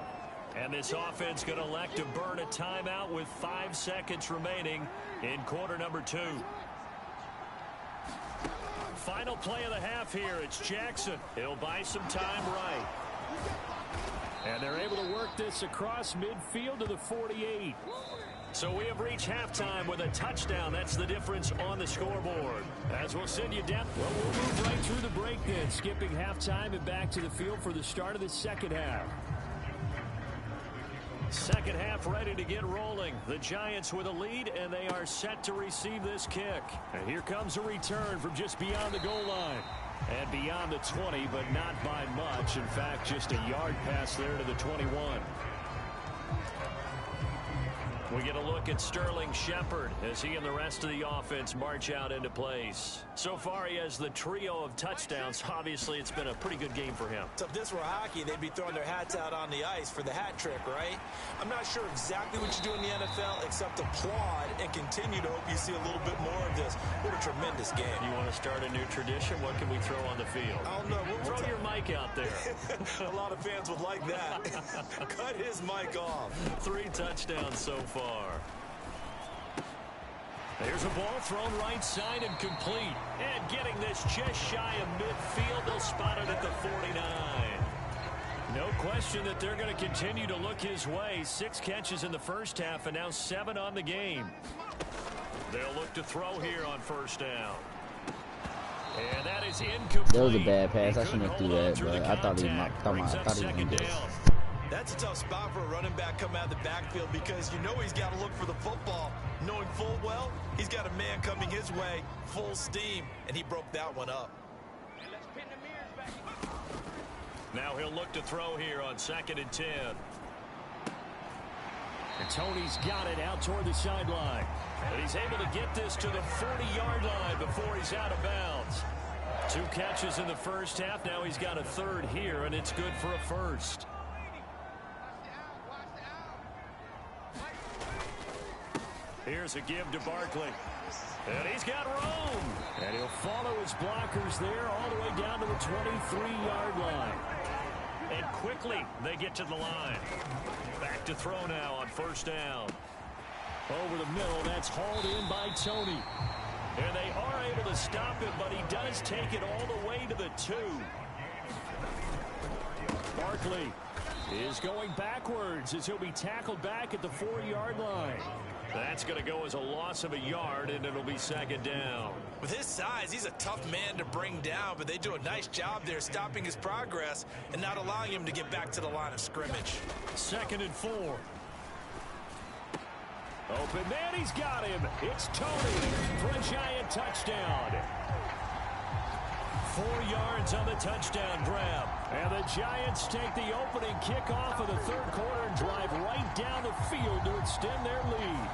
And this offense going to elect to burn a timeout with 5 seconds remaining in quarter number 2. Final play of the half here. It's Jackson. He'll buy some time right. And they're able to work this across midfield to the 48. So we have reached halftime with a touchdown. That's the difference on the scoreboard. As we'll send you down. Well, we'll move right through the break then. Skipping halftime and back to the field for the start of the second half. Second half ready to get rolling. The Giants with a lead, and they are set to receive this kick. And here comes a return from just beyond the goal line. And beyond the 20, but not by much. In fact, just a yard pass there to the 21. We get a look at Sterling Shepard as he and the rest of the offense march out into place. So far, he has the trio of touchdowns. Obviously, it's been a pretty good game for him. So if this were hockey, they'd be throwing their hats out on the ice for the hat trick, right? I'm not sure exactly what you do in the NFL except applaud and continue to hope you see a little bit more of this. What a tremendous game. You want to start a new tradition? What can we throw on the field? I don't know. Throw your mic out there. A lot of fans would like that. Cut his mic off. 3 touchdowns so far. There's a ball thrown right side and complete. And getting this just shy of midfield, they'll spot it at the 49. No question that they're going to continue to look his way. 6 catches in the first half and now 7 on the game. They'll look to throw here on first down. And that is incomplete. That was a bad pass. I shouldn't have threw that, but I thought he was gonna get it. That's a tough spot for a running back coming out of the backfield because you know he's got to look for the football, knowing full well he's got a man coming his way, full steam, and he broke that one up. Now he'll look to throw here on 2nd and 10. And Tony's got it out toward the sideline. And he's able to get this to the 40-yard line before he's out of bounds. 2 catches in the first half. Now he's got a 3rd here, and it's good for a 1st. Here's a give to Barkley. And he's got room. And he'll follow his blockers there all the way down to the 23-yard line. And quickly they get to the line. Back to throw now on 1st down. Over the middle, that's hauled in by Tony. And they are able to stop him, but he does take it all the way to the 2. Barkley is going backwards as he'll be tackled back at the 4-yard line. That's going to go as a loss of a yard, and it'll be 2nd down. With his size, he's a tough man to bring down, but they do a nice job there stopping his progress and not allowing him to get back to the line of scrimmage. 2nd and 4. Open man, he's got him. It's Tony for a Giant touchdown. 4 yards on the touchdown grab. And the Giants take the opening kickoff of the 3rd quarter and drive right down the field to extend their lead.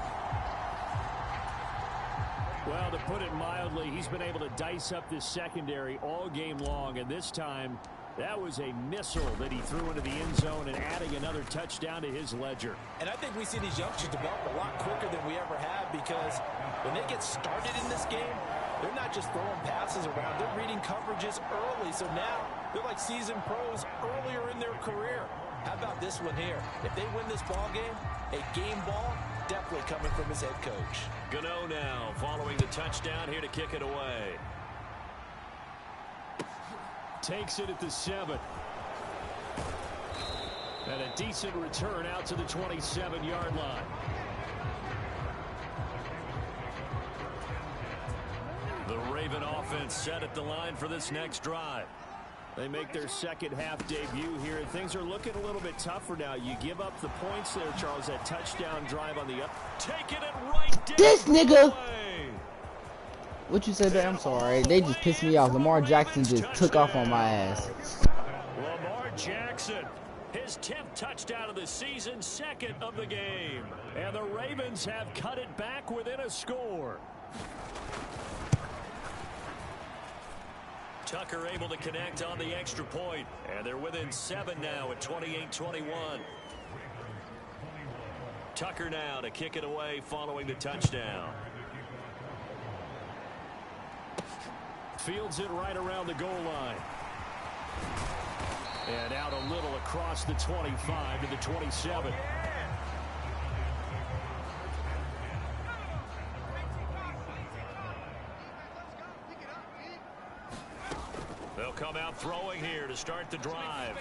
Well, to put it mildly, he's been able to dice up this secondary all game long, and this time that was a missile that he threw into the end zone and adding another touchdown to his ledger. And I think we see these youngsters develop a lot quicker than we ever have because when they get started in this game, they're not just throwing passes around. They're reading coverages early. So now they're like seasoned pros earlier in their career. How about this one here? If they win this ball game, a game ball definitely coming from his head coach. Gano now following the touchdown here to kick it away. Takes it at the 7. And a decent return out to the 27-yard line. The Raven offense set at the line for this next drive. They make their 2nd half debut here, and things are looking a little bit tougher now. You give up the points there, Charles, that touchdown drive on the up. Taking it right down. This nigga! What you say, man? I'm sorry. They just pissed me off. Lamar Jackson just took off on my ass. Lamar Jackson, his 10th touchdown of the season, 2nd of the game. And the Ravens have cut it back within a score. Tucker able to connect on the extra point. And they're within 7 now at 28-21. Tucker now to kick it away following the touchdown. Fields it right around the goal line. And out a little across the 25 to the 27. They'll come out throwing here to start the drive.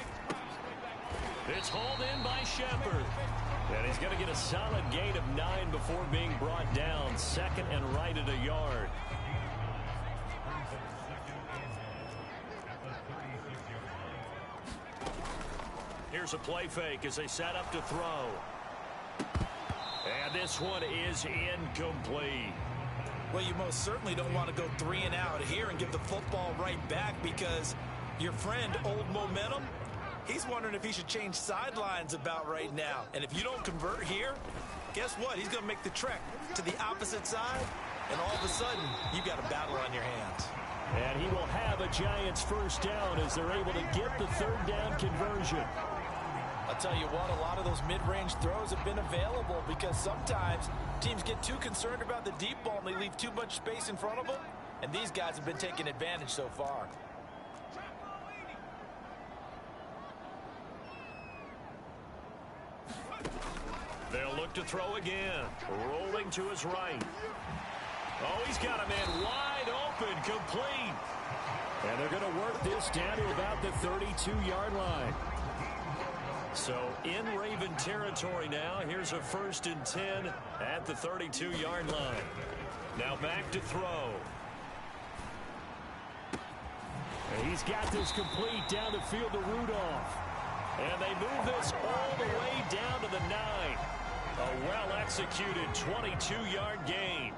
It's hauled in by Shepard. And he's going to get a solid gain of 9 before being brought down. 2nd and right at a yard. Here's a play fake as they set up to throw. And this one is incomplete. Well, you most certainly don't want to go 3 and out here and give the football right back because your friend, Old Momentum, he's wondering if he should change sidelines about right now. And if you don't convert here, guess what? He's going to make the trek to the opposite side, and all of a sudden, you've got a battle on your hands. And he will have a Giants 1st down as they're able to get the 3rd down conversion. I'll tell you what, a lot of those mid-range throws have been available because sometimes teams get too concerned about the deep ball and they leave too much space in front of them, and these guys have been taking advantage so far. They'll look to throw again. Rolling to his right. Oh, he's got a man wide open, complete. And they're going to work this down to about the 32-yard line. So in Raven territory now. Here's a 1st and 10 at the 32-yard line. Now back to throw. And he's got this complete down the field to Rudolph. And they move this all the way down to the 9. A well-executed 22-yard gain.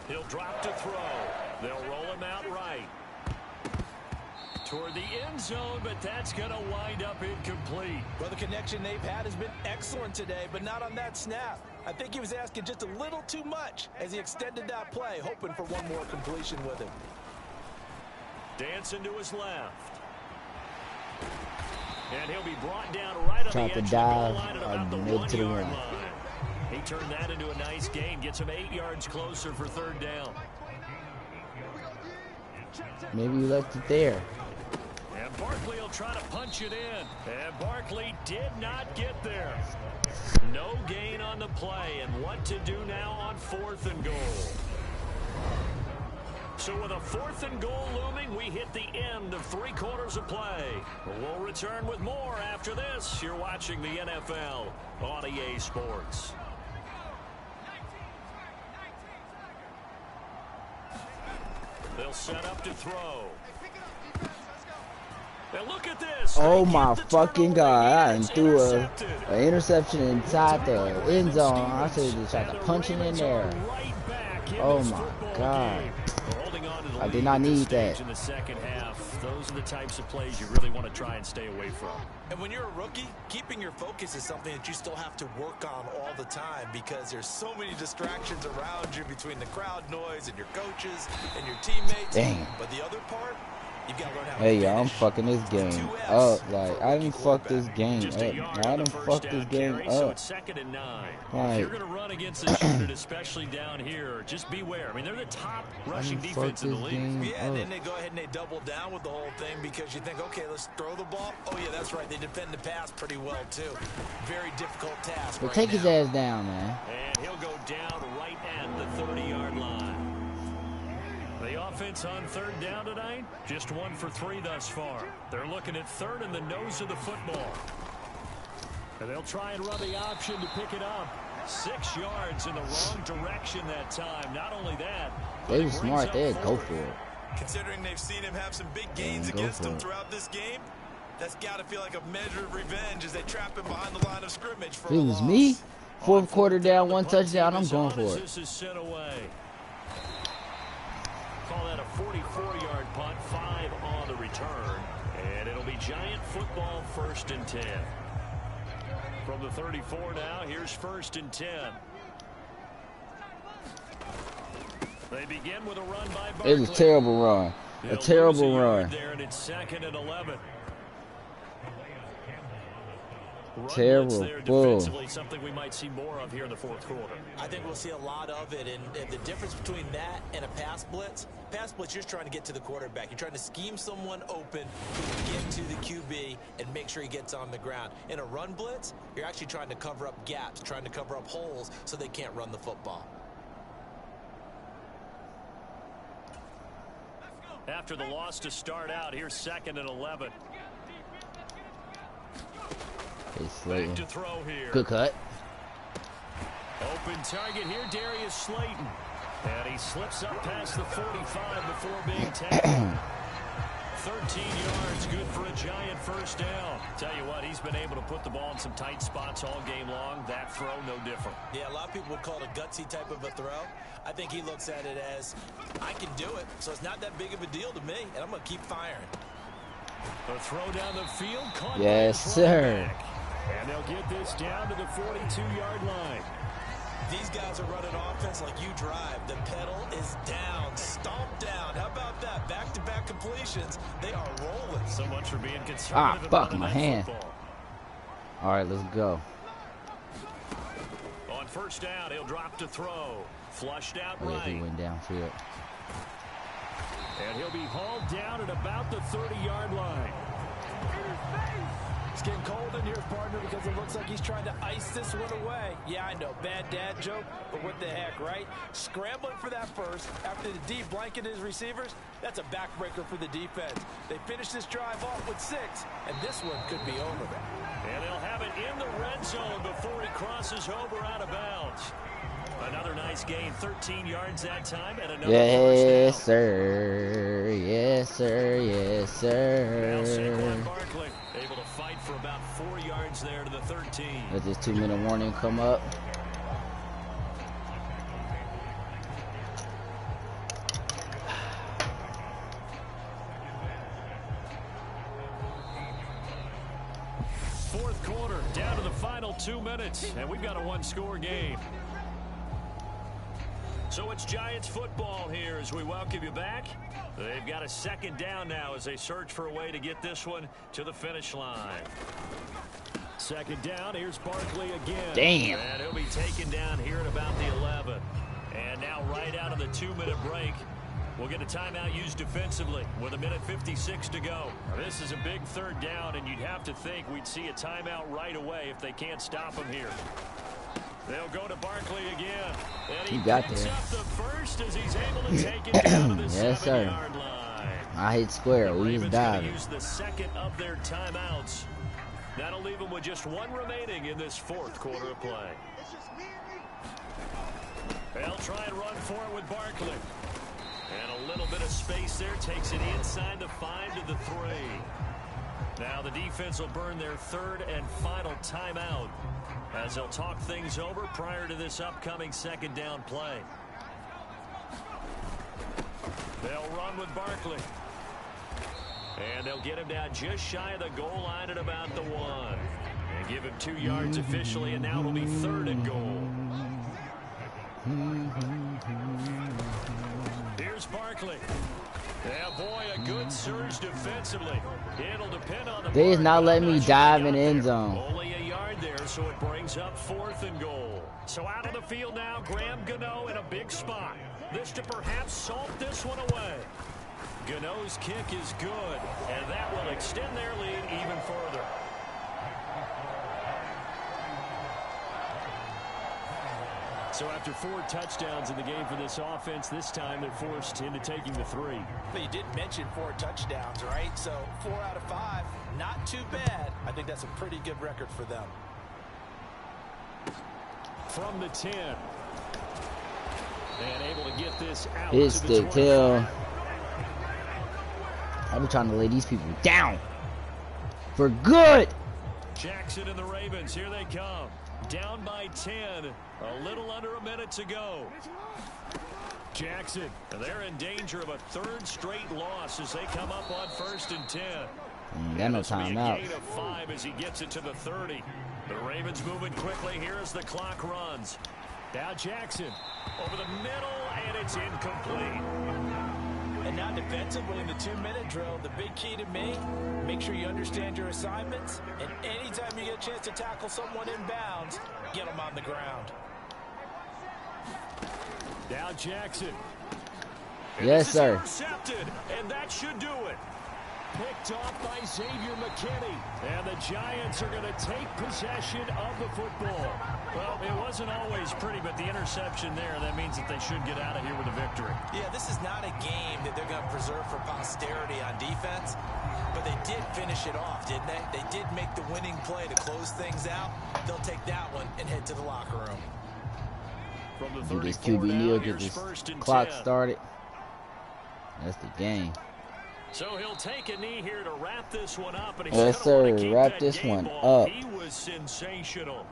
He'll drop to throw. They'll roll him out right. Toward the end zone, but that's going to wind up incomplete. Well, the connection they've had has been excellent today, but not on that snap. I think he was asking just a little too much as he extended that play, hoping for one more completion with him. Dancing to his left. And he'll be brought down right on the edge of the goal line at about the 1-yard line. He turned that into a nice gain, gets him 8 yards closer for 3rd down. Maybe we left it there. And Barkley will try to punch it in. And Barkley did not get there. No gain on the play. And what to do now on 4th and goal. So with a 4th and goal looming, we hit the end of 3 quarters of play. We'll return with more after this. You're watching the NFL on EA Sports. They'll set up to throw. And look at this. Oh my fucking God. I threw an interception inside the end zone. I should have just tried to punch it in there. Oh my God. I did not need that. In the second half, those are the types of plays you really want to try and stay away from. And when you're a rookie, keeping your focus is something that you still have to work on all the time because there's so many distractions around you between the crowd noise and your coaches and your teammates. Damn. But the other part, you've got to learn how to Hey, finish. y'all, I'm fucking this game up. Like, I didn't fuck this game up. I didn't fuck this game So up. it's 2nd and 9. Right. If you're going to run against this unit, especially down here, just beware. I mean, they're the top rushing defense in the league. Yeah, and then they go ahead and they double down with the whole thing because you think, okay, let's throw the ball. Oh, yeah, that's right. They defend the pass pretty well, too. Very difficult task. But take his ass down, man. And he'll go down right at the 30-yard line. The offense on 3rd down tonight, just 1 for 3 thus far. They're looking at 3rd in the nose of the football. And they'll try and run the option to pick it up. 6 yards in the wrong direction that time. Not only that, They were smart. They'd go for it. Considering they've seen him have some big gains against them throughout this game, that's got to feel like a measure of revenge as they trap him behind the line of scrimmage for If it was me, 4th quarter down, 1 touchdown, I'm going for it. This is sent away. Call that a 44-yard punt, 5 on the return. And it'll be Giant football 1st and 10. From the 34 now, here's 1st and 10. They begin with a run by Barkley. It was a terrible run. A terrible run. There, and it's 2nd and 11. Terrible bull. Defensively, something we might see more of here in the 4th quarter. I think we'll see a lot of it, and the difference between that and a pass blitz, you're just trying to get to the quarterback. You're trying to scheme someone open who can get to the QB and make sure he gets on the ground. In a run blitz, you're actually trying to cover up gaps, trying to cover up holes so they can't run the football. After the loss to start out, here's 2nd and 11. Hey, to throw here. Good cut. Open target here, Darius Slayton. And he slips up past the 45 before being tackled. 13 yards, good for a Giant 1st down. Tell you what, he's been able to put the ball in some tight spots all game long. That throw, no different. Yeah, a lot of people would call it a gutsy type of a throw. I think he looks at it as, I can do it, so it's not that big of a deal to me, and I'm going to keep firing. A throw down the field. Caught yes, sir. And they'll get this down to the 42-yard line. These guys are running offense like you drive. The pedal is down, stomped down. How about that? Back-to-back completions. They are rolling. So much for being conservative. Fuck my hand. All right, let's go. On 1st down, he'll drop to throw. Flushed out Oh, yeah, right. he went downfield. And he'll be hauled down at about the 30-yard line. It's getting cold in here, partner, because it looks like he's trying to ice this one away. Yeah, I know, bad dad joke, but what the heck, right? Scrambling for that first after the D blanketed his receivers, that's a backbreaker for the defense. They finish this drive off with 6, and this one could be over. And they'll have it in the red zone before he crosses over out of bounds. Another nice gain, 13 yards that time, and another Yes, first down. sir. Yes, sir. Yes, Now sir. Saquon Barkley able to fight for about 4 yards there to the 13. Let this 2-minute warning come up. Fourth quarter, down to the final 2 minutes, and we've got a one-score game. So it's Giants football here as we welcome you back. They've got a second down now as they search for a way to get this one to the finish line. Second down, here's Barkley again. Damn. And he'll be taken down here at about the 11. And now right out of the 2-minute break, we'll get a timeout used defensively with 1:56 to go. This is a big third down, and you'd have to think we'd see a timeout right away if they can't stop him here. They'll go to Barkley again. And he got picks there. up the first as he's able to take it down to the Yes, sir. 7-yard line. I hit square. The We was Ravens gonna diving. use the second of their timeouts. That'll leave them with just one remaining in this fourth quarter of play. They'll try and run for it with Barkley. And a little bit of space there. Takes it inside the 5 to the 3. Now the defense will burn their third and final timeout as they'll talk things over prior to this upcoming second down play. They'll run with Barkley. And they'll get him down just shy of the goal line at about the 1. And give him 2 yards officially, and now it'll be third and goal. Here's Barkley. Yeah, boy, a good surge defensively. It'll depend on the They is mark, not but letting I'm me not sure dive they in the got end there. zone. Only a yard there, so it brings up fourth and goal. So out of the field now, Graham Gano in a big spot. This to perhaps salt this one away. Gano's kick is good, and that will extend their lead even further. So after 4 touchdowns in the game for this offense, this time they're forced into taking the 3. But you did mention 4 touchdowns, right? So 4 out of 5, not too bad. I think that's a pretty good record for them. From the 10. And able to get this out His to the stick 25. tail. I've been trying to lay these people down. For good. Jackson and the Ravens, here they come. Down by 10. A little under a minute to go. Jackson, they're in danger of a third straight loss as they come up on 1st and 10. Got no This will be a timeout. gain of 5 as he gets it to the 30. The Ravens moving quickly here as the clock runs. Now Jackson over the middle, and it's incomplete. And now defensively in the 2-minute drill, the big key to me, make sure you understand your assignments, and anytime you get a chance to tackle someone inbounds, get them on the ground. Now Jackson. Yes, This is sir. intercepted, and that should do it. Picked off by Xavier McKinney. And the Giants are going to take possession of the football. Well, it wasn't always pretty, but the interception there, that means that they should get out of here with a victory. Yeah, this is not a game that they're going to preserve for posterity on defense, but they did finish it off, didn't they? They did make the winning play to close things out. They'll take that one and head to the locker room. From the Do this 34 QB now, Neal get here's this 1st and clock 10. started. That's the game. So he'll take a knee here to wrap this one up. And he's Yes, gonna wanna sir. keep Wrap that this game one ball. up. He was sensational.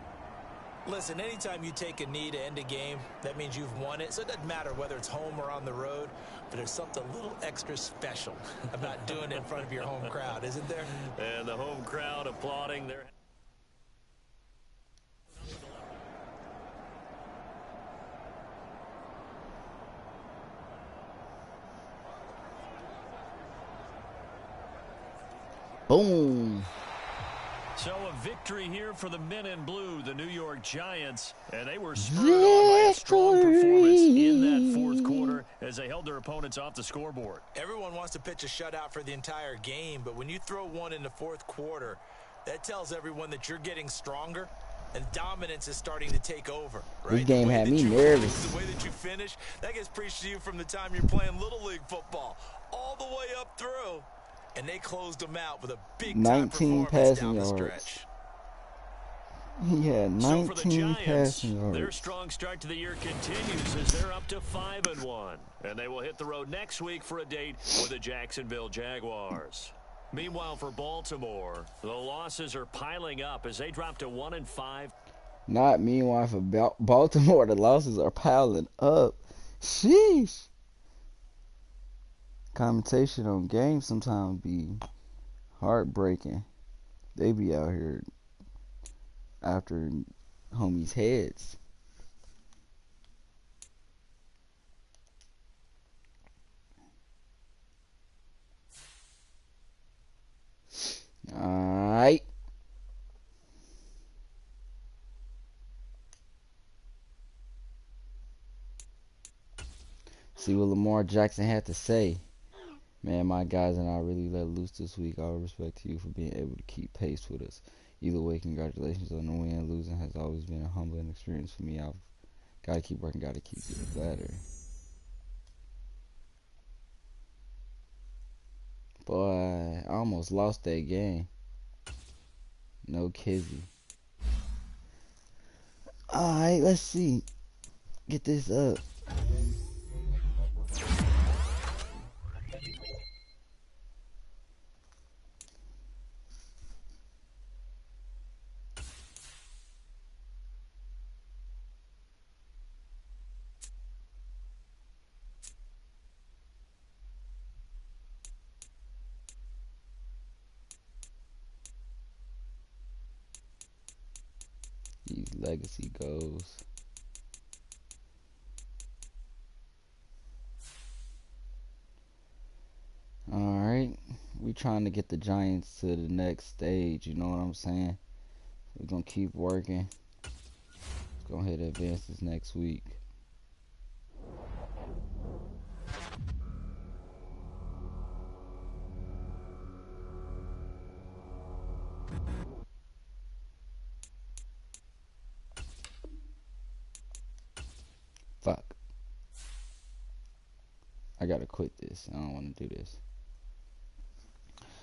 Listen, anytime you take a knee to end a game, that means you've won it. So it doesn't matter whether it's home or on the road, but there's something a little extra special about doing it in front of your home crowd, isn't there? And the home crowd applauding their... Boom. So a victory here for the men in blue, the New York Giants. And they were spurred on by a strong performance in that fourth quarter as they held their opponents off the scoreboard. Everyone wants to pitch a shutout for the entire game, but when you throw one in the fourth quarter, that tells everyone that you're getting stronger and dominance is starting to take over. Right? This game had me nervous. The way that you finish, that gets preached to you from the time you're playing Little League football all the way up through. And they closed them out with a big 19 performance passing down the yards. stretch. He had So for the 19 Giants, passing their yards. strong start to the year continues as they're up to 5-1. And they will hit the road next week for a date with the Jacksonville Jaguars. Meanwhile, for Baltimore, the losses are piling up as they drop to 1-5. Not meanwhile for Baltimore, the losses are piling up. Sheesh. Commentation on games sometimes be heartbreaking. They be out here after homies' heads. Alright. See what Lamar Jackson had to say. Man, my guys and I really let loose this week. All respect to you for being able to keep pace with us. Either way, congratulations on the win. Losing has always been a humbling experience for me. I've got to keep working, got to keep getting better. Boy, I almost lost that game. No kizzy. Alright, let's see. Get this up. These legacy goals. Alright. We trying to get the Giants to the next stage, you know what I'm saying? We're gonna keep working. Let's go ahead and advance this next week. Fuck. I gotta quit this. I don't want to do this.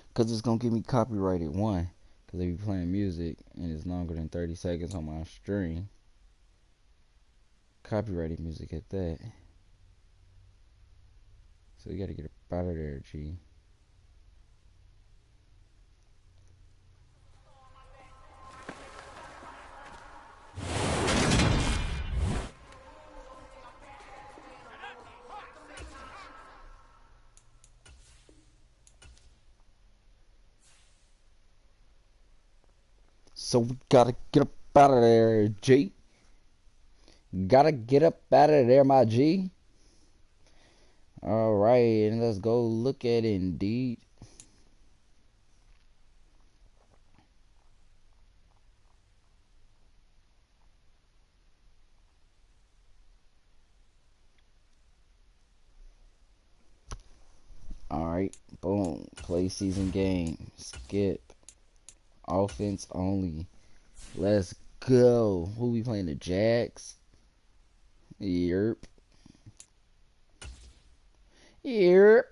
Because it's going to give me copyrighted one. Because they be playing music and it's longer than 30 seconds on my stream. Copyrighted music at that. So we got to get up out of there, G. So we gotta get up out of there, G. Gotta get up out of there, my G. Alright, and let's go look at Indeed. Alright, boom. Play season game. Skip. Offense only. Let's go. Who we playing? The Jags? Yerp. Yerp.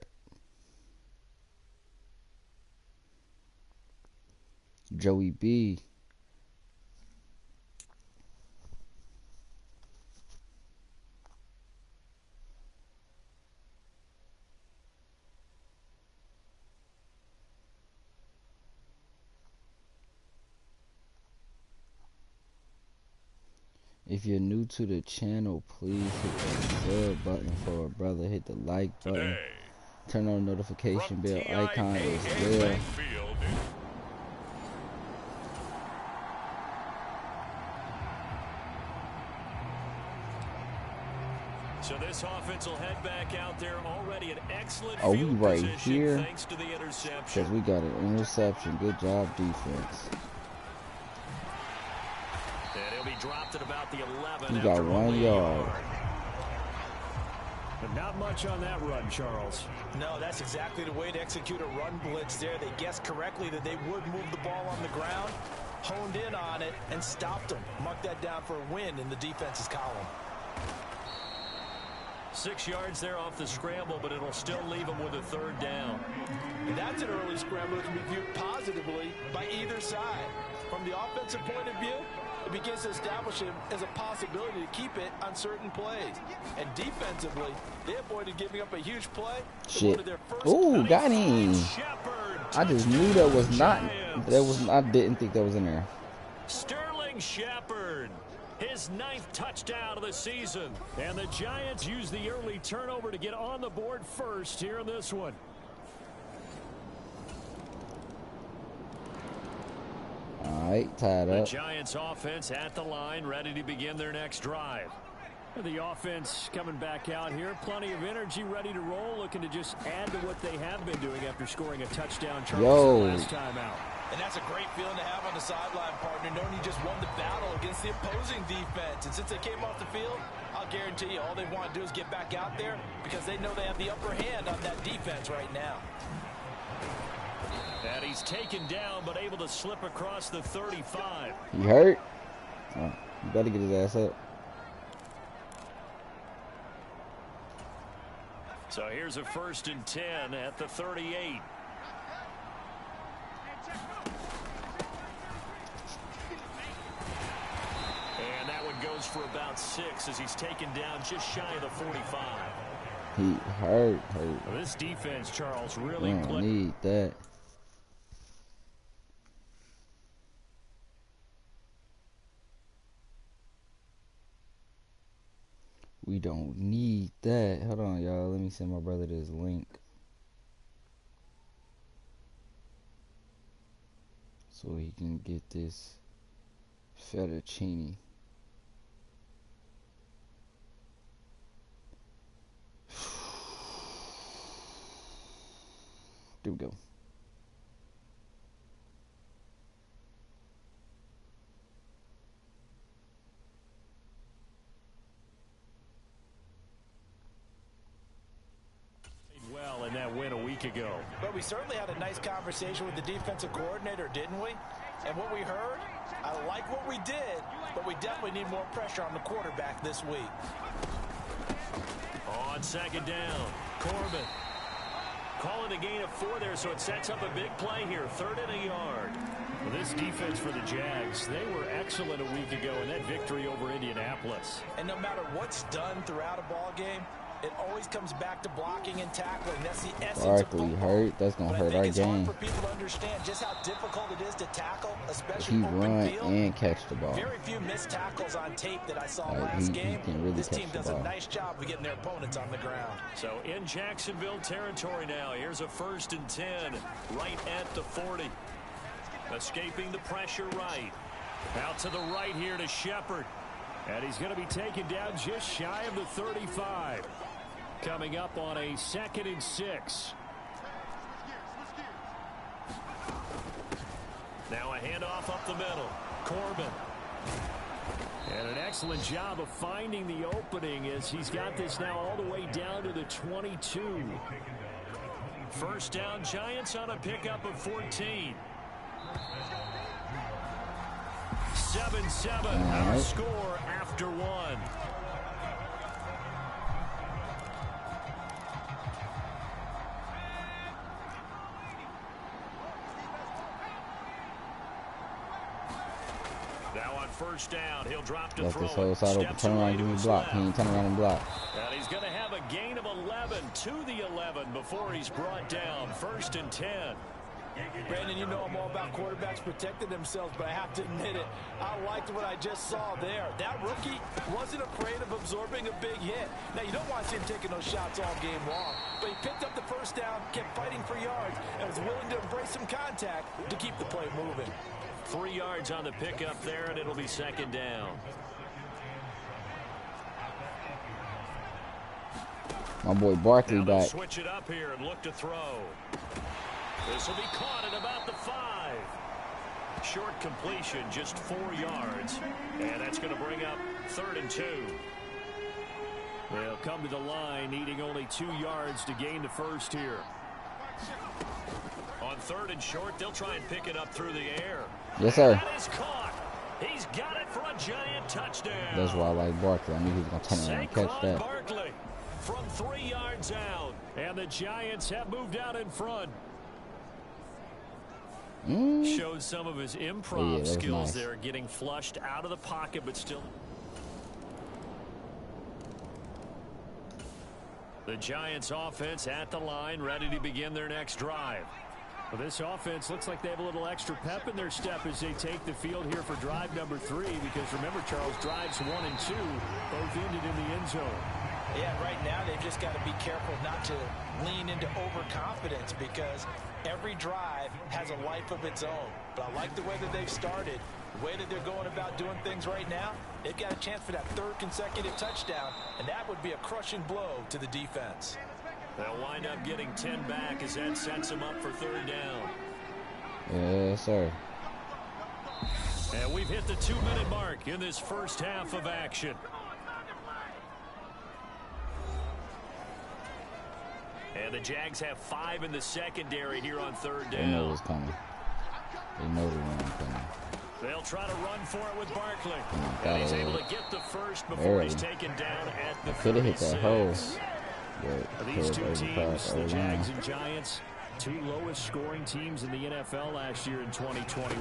Joey B. If you're new to the channel, please hit the sub button for a brother. Hit the like button. Today, Turn on the notification from bell icon TIAA as well. Bank Field, So this offense will head back out there, already an excellent Oh, we field right position here. thanks to the interception. Because we got an interception. Good job, defense. And he'll be dropped at about the 11. You got after 1 only a yard. But not much on that run, Charles. No, that's exactly the way to execute a run blitz there. They guessed correctly that they would move the ball on the ground, honed in on it, and stopped them. Mark that down for a win in the defense's column. 6 yards there off the scramble, but it'll still leave them with a third down. And that's an early scramble that can be viewed positively by either side. From the offensive point of view, it begins to establish him as a possibility to keep it on certain plays. And defensively, they avoided giving up a huge play. Shit. Ooh, got him. I just knew that was not. I didn't think that was in there. Sterling Shepard, his 9th touchdown of the season. And the Giants use the early turnover to get on the board first here in this one. All right, tied up. The Giants offense at the line, ready to begin their next drive. The offense coming back out here, plenty of energy, ready to roll, looking to just add to what they have been doing after scoring a touchdown last time out. And that's a great feeling to have on the sideline, partner, knowing you just won the battle against the opposing defense. And since they came off the field, I'll guarantee you all they want to do is get back out there because they know they have the upper hand on that defense right now. And he's taken down, but able to slip across the 35. He hurt? Oh, you better get his ass up. So here's a 1st and 10 at the 38. And that one goes for about 6 as he's taken down just shy of the 45. He hurt. Well, this defense, Charles, really need that. We don't need that. Hold on, y'all. Let me send my brother this link. So he can get this fettuccine. There we go. Well in that win a week ago. But we certainly had a nice conversation with the defensive coordinator, didn't we? And what we heard, I like what we did, but we definitely need more pressure on the quarterback this week. On 2nd down, Corbin. Calling a gain of 4 there, so it sets up a big play here. 3rd and a yard. Well, this defense for the Jags, they were excellent a week ago in that victory over Indianapolis. And no matter what's done throughout a ball game, it always comes back to blocking and tackling. That's the essence of football. hurt. That's gonna hurt our game. It's hard for people to understand just how difficult it is to tackle, especially he open run field. and catch the ball. Very few missed tackles on tape that I saw last game. This team does a nice job of getting their opponents on the ground. So in Jacksonville territory now, here's a 1st and 10 right at the 40. Escaping the pressure right. Out to the right here to Shepard. And he's going to be taken down just shy of the 35. Coming up on a 2nd and 6. Now a handoff up the middle. Corbin. And an excellent job of finding the opening as he's got this now all the way down to the 22. 1st down, Giants on a pickup of 14. 7-7 our score after 1. Now on 1st down, he'll drop to throw. This whole side open. Turn around and give me a block. He ain't turn around and block. And he's going to have a gain of 11 to the 11 before he's brought down. 1st and 10. Brandon, you know I'm all about quarterbacks protecting themselves, but I have to admit it. I liked what I just saw there. That rookie wasn't afraid of absorbing a big hit. Now, you don't want to see him taking those shots all game long, but he picked up the 1st down, kept fighting for yards, and was willing to embrace some contact to keep the play moving. 3 yards on the pickup there, and it'll be 2nd down. My boy Barkley back. Switch it up here and look to throw. This will be caught at about the 5. Short completion, just 4 yards. And that's going to bring up 3rd and 2. They'll come to the line, needing only 2 yards to gain the 1st here. On 3rd and short, they'll try and pick it up through the air. Yes, sir. That is caught. He's got it for a Giant touchdown. That's why I like Barkley. I knew he was going to turn around and catch that. Barkley from 3 yards out. And the Giants have moved out in front. Showed some of his improv skills there, getting flushed out of the pocket, but still. The Giants offense at the line, ready to begin their next drive. Well, this offense looks like they have a little extra pep in their step as they take the field here for drive number 3, because remember, Charles, drives 1 and 2 both ended in the end zone. Yeah, right now they've just got to be careful not to lean into overconfidence, because every drive has a life of its own. But I like the way that they've started, the way that they're going about doing things right now. They've got a chance for that 3rd consecutive touchdown, and that would be a crushing blow to the defense. They'll wind up getting 10 back as that sets them up for 3rd down. Yes, sir. And we've hit the 2-minute mark in this first half of action. And the Jags have 5 in the secondary here on 3rd down. They know what's coming. They know the run coming. They'll try to run for it with Barkley. And he's able to get the first before he's taken down at the 36. Could have hit that hole. These two teams, the Jags and Giants, 2 lowest scoring teams in the NFL last year in 2021.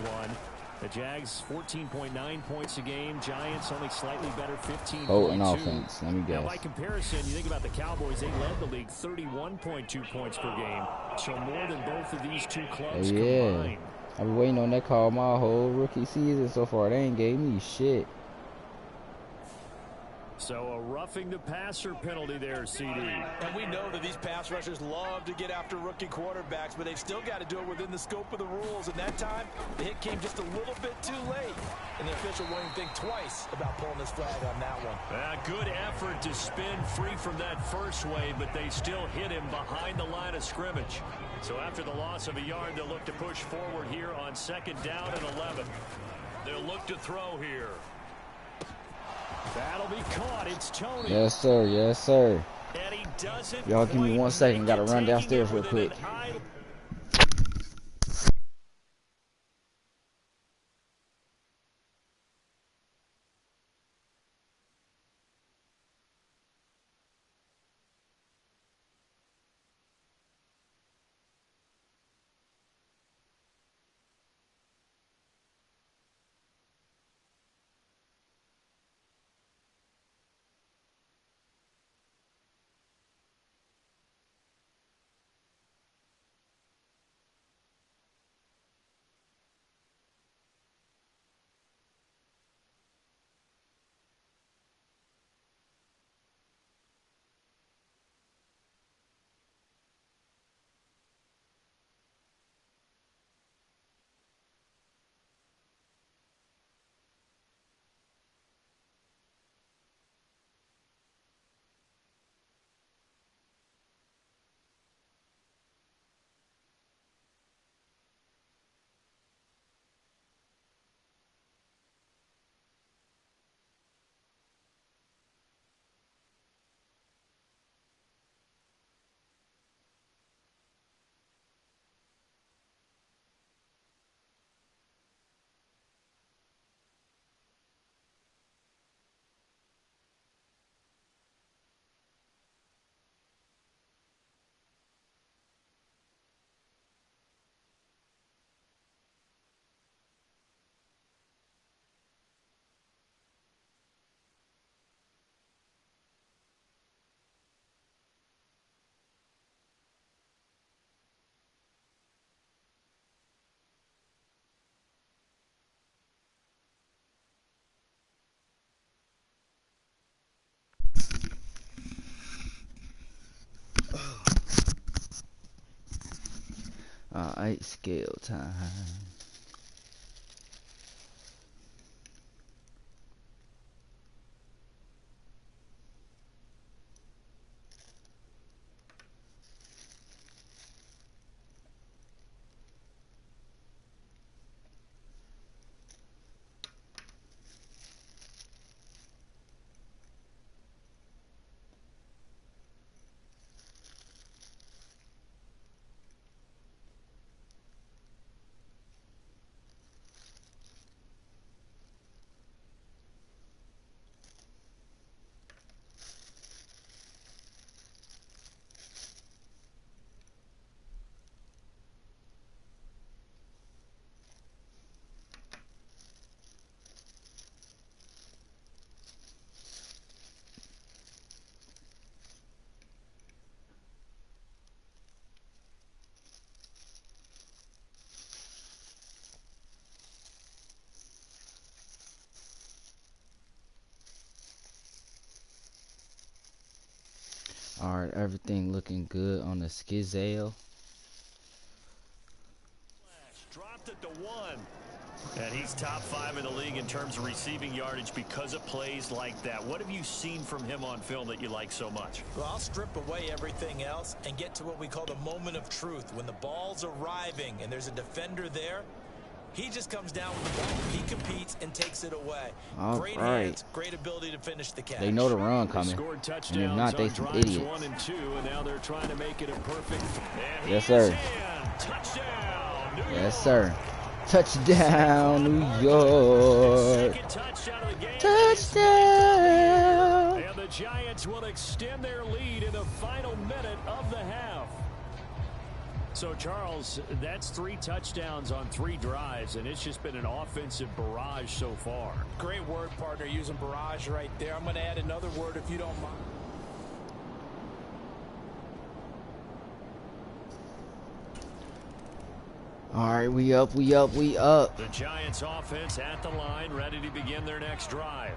The Jags 14.9 points a game. Giants only slightly better, 15.2. Oh, an offense. Let me guess. Now, by comparison, you think about the Cowboys, they led the league 31.2 points per game. So more than both of these two clubs combined. I've been waiting on that call my whole rookie season so far. They ain't gave me shit. So a roughing the passer penalty there, CD. And we know that these pass rushers love to get after rookie quarterbacks, but they've still got to do it within the scope of the rules. And that time, the hit came just a little bit too late. And the official won't even think twice about pulling this flag on that one. Good effort to spin free from that first wave, but they still hit him behind the line of scrimmage. So after the loss of a yard, they'll look to push forward here on 2nd down and 11. They'll look to throw here. That'll be caught. It's Tony. Yes, sir. Yes, sir. And he doesn't. Y'all give me 1 second. Got to run downstairs real quick. Alright, scale time. Alright, everything looking good on the Skizale. Dropped at the 1. And he's top 5 in the league in terms of receiving yardage because of plays like that. What have you seen from him on film that you like so much? Well, I'll strip away everything else and get to what we call the moment of truth. When the ball's arriving and there's a defender there, he just comes down with the ball. He competes and takes it away. Great hands, great ability to finish the catch. They know the run coming. Scored touchdowns and if not, they some idiots. 1 and 2, and now they're trying to make it a perfect. Yes, sir. Touchdown, New yes, York. sir. Touchdown, New York. Touchdown. And the Giants will extend their lead in the final minute of the half. So, Charles, that's 3 touchdowns on 3 drives, and it's just been an offensive barrage so far. Great word, partner, using barrage right there. I'm going to add another word if you don't mind. Alright, we up, we up, we up. The Giants offense at the line, ready to begin their next drive.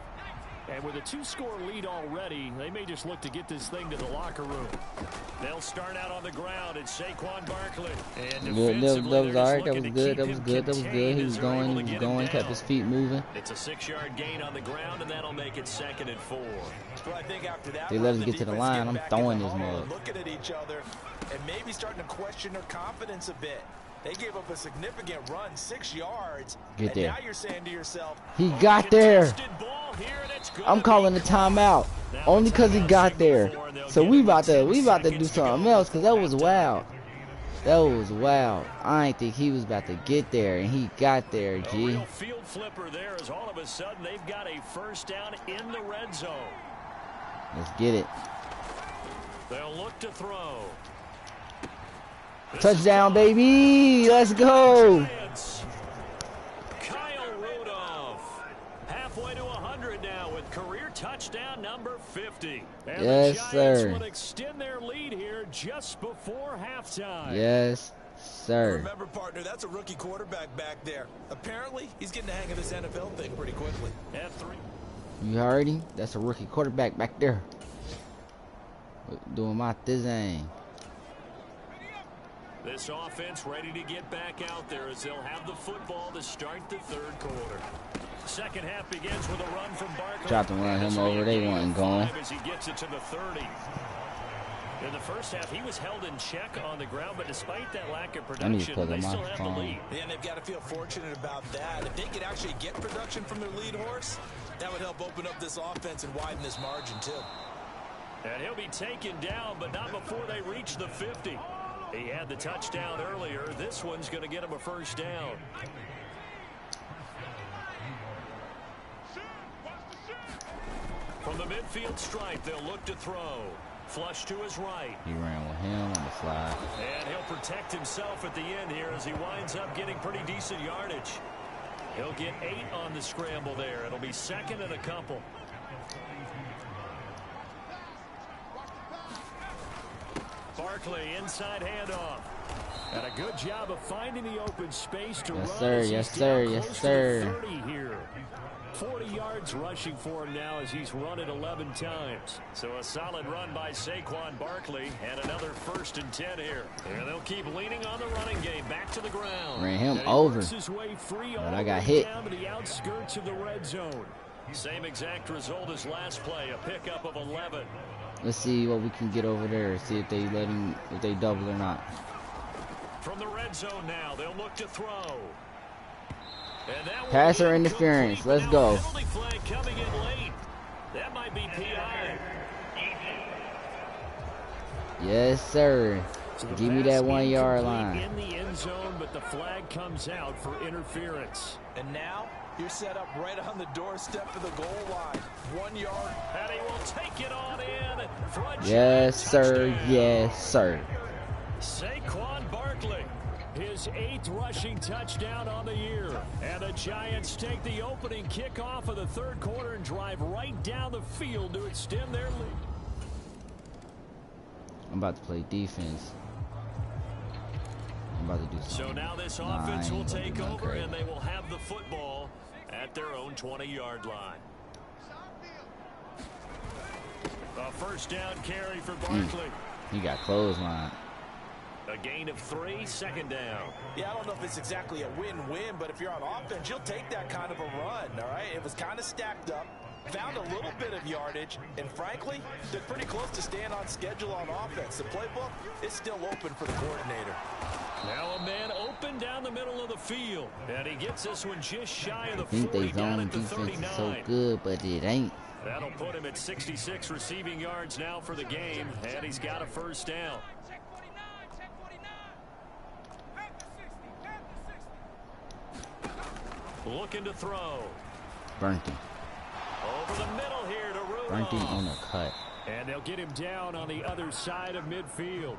And with a 2-score lead already, they may just look to get this thing to the locker room. They'll start out on the ground. It's Saquon Barkley. And that was alright. That was good. That was good. That was good. He was going, kept his feet moving. It's a 6-yard gain on the ground, and that'll make it 2nd and 4. Well, I think after that, they let us get to the line. I'm throwing this mug. Looking at each other and maybe starting to question their confidence a bit. They gave up a significant run, 6 yards. Get there. Now you're saying to yourself, he got there. I'm calling the timeout only because he got there. So we about to do something else because that was wild. That was wild. I didn't think he was about to get there, and he got there. G. A real field flipper there is all of a sudden they've got a first down in the red zone. Let's get it. They'll look to throw. Touchdown, baby! Let's go! Kyle Rudolph, halfway to 100 now with career touchdown number 50. And yes, the Giants sir. will extend their lead here just before halftime. Yes, sir. Remember, partner, that's a rookie quarterback back there. Apparently, he's getting the hang of this NFL thing pretty quickly. F3. You heard him? That's a rookie quarterback back there. Doing my thing. This offense ready to get back out there as they'll have the football to start the 3rd quarter. Second half begins with a run from Barkley. Tried to run him over. They wasn't going. As he gets it to the 30. In the first half, he was held in check on the ground, but despite that lack of production, they still have the lead. Yeah, and they've got to feel fortunate about that. If they could actually get production from their lead horse, that would help open up this offense and widen this margin, too. And he'll be taken down, but not before they reach the 50. He had the touchdown earlier. This one's going to get him a first down. From the midfield stripe, they'll look to throw. Flush to his right. He ran with him on the slide. And he'll protect himself at the end here as he winds up getting pretty decent yardage. He'll get 8 on the scramble there. It'll be 2nd and a couple. Barkley, inside handoff. And a good job of finding the open space to run. Yes, sir. Yes, sir. 30 here. 40 yards rushing for him now as he's run it 11 times. So a solid run by Saquon Barkley and another 1st and 10 here. And they'll keep leaning on the running game back to the ground. Ran him over. His way free but I got hit. Down to the outskirts of the red zone. Same exact result as last play, a pickup of 11. Let's see what we can get over there. See if they let him, if they double or not. From the red zone now, they'll look to throw. Passer interference. Let's go. Penalty flag coming in late. That might be PI. Yes, sir. So give me that 1 yard line. In the end zone, but the flag comes out for interference. And now you're set up right on the doorstep of the goal line. 1 yard. And he will take it on in. Yes, sir. Yes, sir. Saquon Barkley, his 8th rushing touchdown on the year. And the Giants take the opening kickoff of the 3rd quarter and drive right down the field to extend their lead. I'm about to play defense. I'm about to do something. So now this offense will take over, and they will have the football at their own 20-yard line. A first down carry for Barkley. He got clothesline. A gain of 3, second down. Yeah, I don't know if it's exactly a win-win, but if you're on offense, you'll take that kind of a run, all right? It was kind of stacked up, found a little bit of yardage, and frankly, they're pretty close to staying on schedule on offense. The playbook is still open for the coordinator. Now a man open down the middle of the field, and he gets this one just shy of the I think 40 they down zone at the defense 39. is so good, but it ain't. That'll put him at 66 receiving yards now for the game, and he's got a first down. Looking to throw. Burnt him. Over the middle here to Rudolph. Burnt him on a cut. And they'll get him down on the other side of midfield.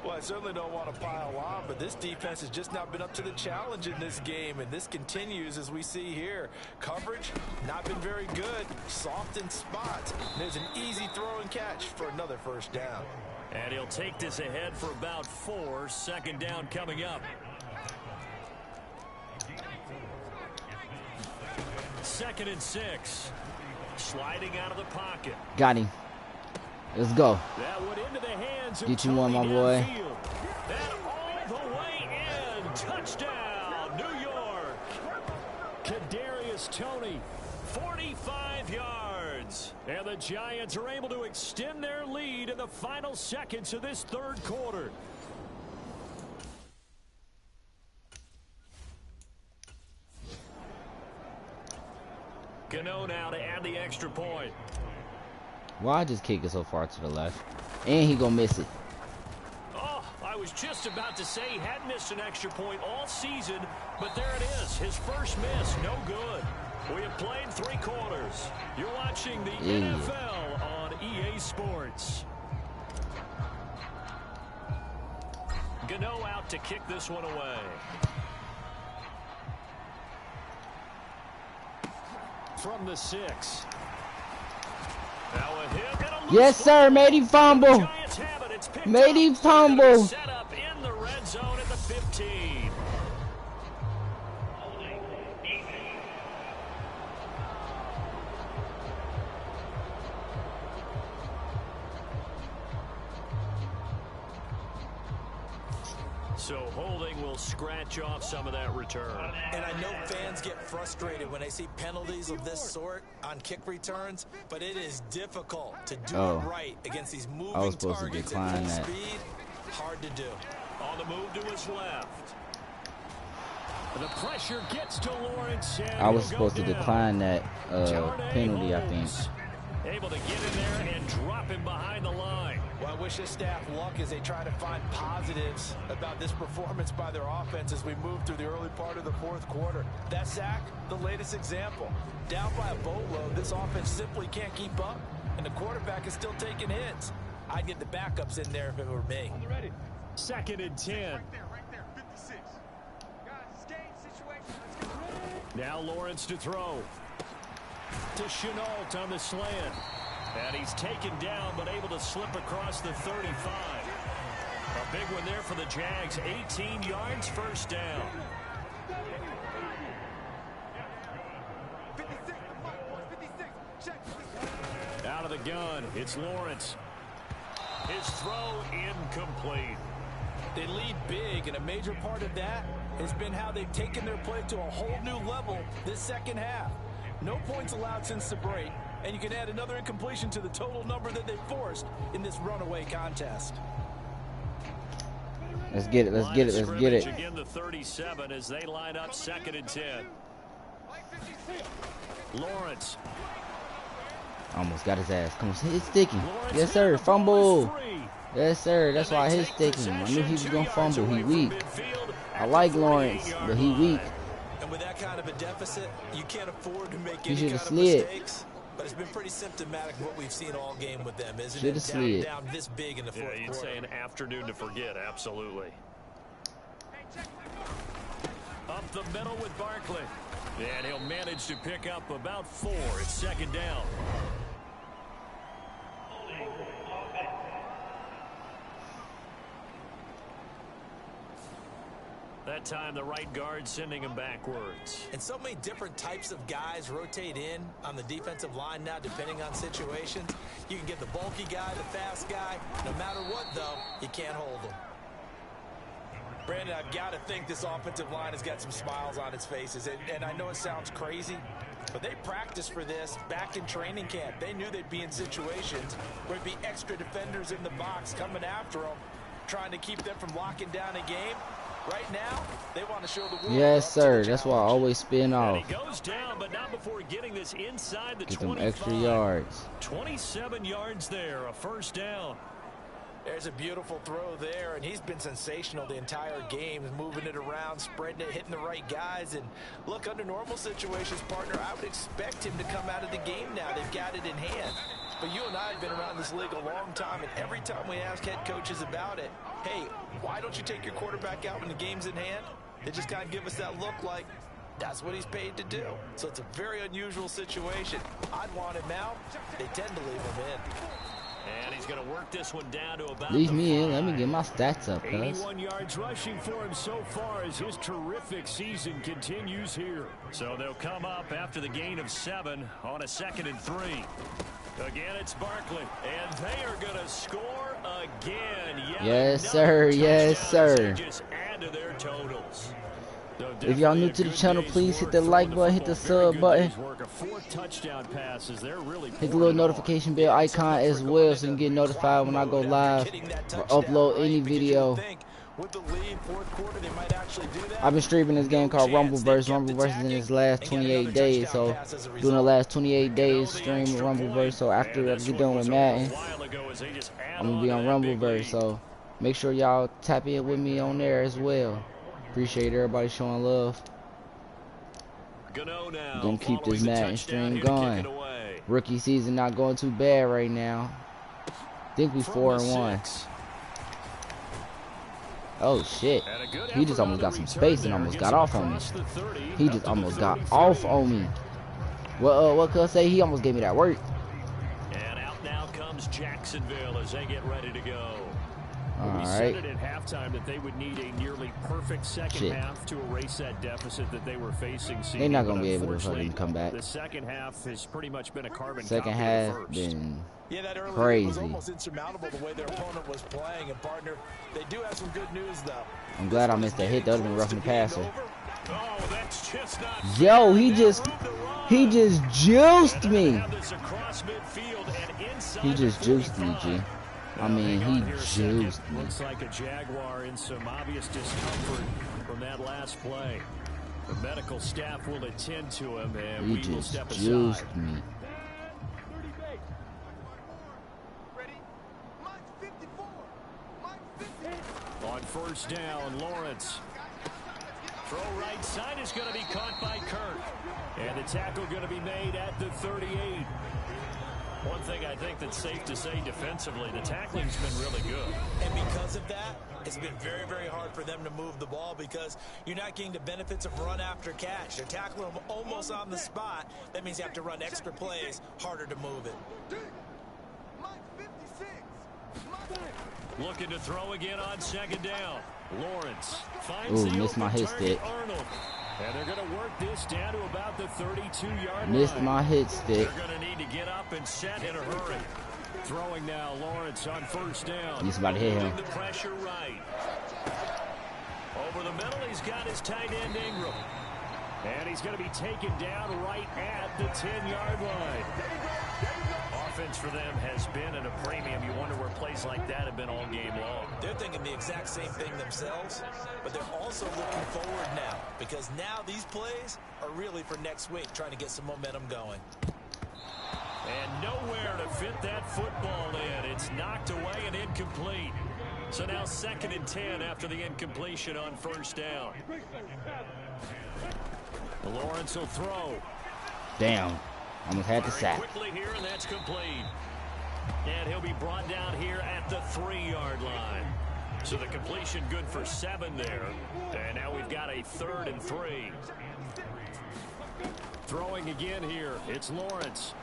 Well, I certainly don't want to pile on, but this defense has just not been up to the challenge in this game, and this continues as we see here. Coverage, not been very good. Soft in spots. There's an easy throw and catch for another first down. And he'll take this ahead for about 4. Second down coming up. Second and 6. Sliding out of the pocket. Got him. Let's go. That one into the hands of Get you one, my Tony boy. downfield. And all the way in. Touchdown, New York. Kadarius Toney, 45 yards. And the Giants are able to extend their lead in the final seconds of this third quarter. Gano now to add the extra point. Why just kick it so far to the left? And he gonna miss it. Oh, I was just about to say he hadn't missed an extra point all season, but there it is. His first miss, no good. We have played 3 quarters. You're watching the NFL on EA Sports. Gano out to kick this one away. From the 6. Now a hit and a loose Yes, sir. Made him fumble. Giants have it. It's picked Made him up. fumble. Set up in the red zone at the 15. So holding will scratch off some of that return. And I know fans get frustrated when they see penalties of this sort on kick returns, but it is difficult to do it right against these moving targets at full speed. Hard to do. On the move to his left. The pressure gets to Lawrence. I was supposed to decline that penalty, I think. Able to get in there and drop him behind the line. Well, I wish this staff luck as they try to find positives about this performance by their offense as we move through the early part of the fourth quarter. That sack, the latest example. Down by a boatload, this offense simply can't keep up, and the quarterback is still taking hits. I'd get the backups in there if it were me. Second and 10. Right there, 56. Guys, it's game situation. Let's get ready. Now Lawrence to throw. To Chenault on the slant. And he's taken down, but able to slip across the 35. A big one there for the Jags. 18 yards, first down. 56, 56. Check. Out of the gun, it's Lawrence. His throw incomplete. They lead big, and a major part of that has been how they've taken their play to a whole new level this second half. No points allowed since the break, and you can add another incompletion to the total number that they forced in this runaway contest. Let's get it. Let's get it. Let's get it. Again, the 37 as they line up second and 10. Lawrence. Almost got his ass. Come on, hit sticky. Yes, sir. Fumble. Yes, sir. That's why I hit sticky. I knew he was gonna fumble. He weak. I like Lawrence, but he weak. And with that kind of a deficit, you can't afford to make He any should've kind of slid. mistakes. But it's been pretty symptomatic of what we've seen all game with them, isn't Should've it? slid. Down this big in the fourth You'd quarter. say an afternoon to forget, absolutely. Up the middle with Barkley. And he'll manage to pick up about 4. It's second down. That time the right guard sending him backwards. And so many different types of guys rotate in on the defensive line now, depending on situations. You can get the bulky guy, the fast guy. No matter what, though, you can't hold them. Brandon, I've got to think this offensive line has got some smiles on its faces. And I know it sounds crazy, but they practiced for this back in training camp. They knew they'd be in situations where there'd be extra defenders in the box coming after them, trying to keep them from locking down a game. Right now, they want to show the world. Yes, sir. That's why I always spin off. And he goes down, but not before getting this inside the 25. Get them extra yards. 27 yards there, a first down. There's a beautiful throw there, and he's been sensational the entire game, moving it around, spreading it, hitting the right guys. And look, under normal situations, partner, I would expect him to come out of the game now. They've got it in hand. But you and I have been around this league a long time, and every time we ask head coaches about it, hey, why don't you take your quarterback out when the game's in hand? They just kind of give us that look like that's what he's paid to do. So it's a very unusual situation. I'd want him out. They tend to leave him in. And he's going to work this one down to about Leave me in. Let me get my stats up, cuz. 81 yards rushing for him so far as his terrific season continues here. So they'll come up after the gain of 7 on a 2nd and 3. Again, it's Barkley, and they are going to score again. Yes, sir. Yes, sir. Just add to their totals. If y'all new to the channel, please hit the like button, hit the sub button, hit the little notification bell icon as well so you can get notified when I go live or upload any video. I've been streaming this game called Rumbleverse. Rumbleverse is in its last 28 days, so doing the last 28 days stream Rumbleverse. So after I get done with Madden, I'm gonna be on Rumbleverse. So make sure y'all tap in with me on there as well. Appreciate everybody showing love. Gonna keep this Madden stream going. Rookie season not going too bad right now. Think we 4-1. Oh shit. He just almost got some space and almost got off on me. He just almost got off on me. What could I say? He almost gave me that work. And out now comes Jacksonville as they get ready to go. We Alright. said it at halftime that they would need a nearly perfect second half to erase that deficit that they were facing. They're not going to be able to fucking come back. The second half has pretty much been a carbon second copy half of the first. been that early crazy. was almost insurmountable the way their opponent was playing. And partner, they do have some good news though. I'm glad I missed that hit. That would have been roughing the passer. Oh, that's just not Yo, he just juiced me. He just juiced me, G. I mean, he juiced me. Looks like a Jaguar in some obvious discomfort from that last play. The medical staff will attend to him, and He we will just step juiced aside. me. On first down, Lawrence. Throw right side is going to be caught by Kirk. And the tackle going to be made at the 38. One thing I think that's safe to say defensively, the tackling's been really good. And because of that, it's been very, very hard for them to move the ball because you're not getting the benefits of run after catch. They're tackling them almost on the spot. That means you have to run extra plays, harder to move it. Looking to throw again on second down. Lawrence finds the missed my hit stick. Arnold. And they're going to work this down to about the 32-yard line. Missed my hit stick. They're going to need to get up and set in a hurry. Throwing now, Lawrence on first down. He's about to hit him. The pressure right. Over the middle, he's got his tight end Ingram. And he's going to be taken down right at the 10-yard line. Offense for them has been at a premium. You wonder where plays like that have been all game long. They're thinking the exact same thing themselves, but they're also looking forward now because now these plays are really for next week, trying to get some momentum going. And nowhere to fit that football in. It's knocked away and incomplete. So now 2nd and 10 after the incompletion on first down. Lawrence will throw. Damn. Almost had the sack. Quickly here, and that's complete. And he'll be brought down here at the 3-yard line. So the completion good for 7 there. And now we've got a 3rd and 3. Throwing again here. It's Lawrence.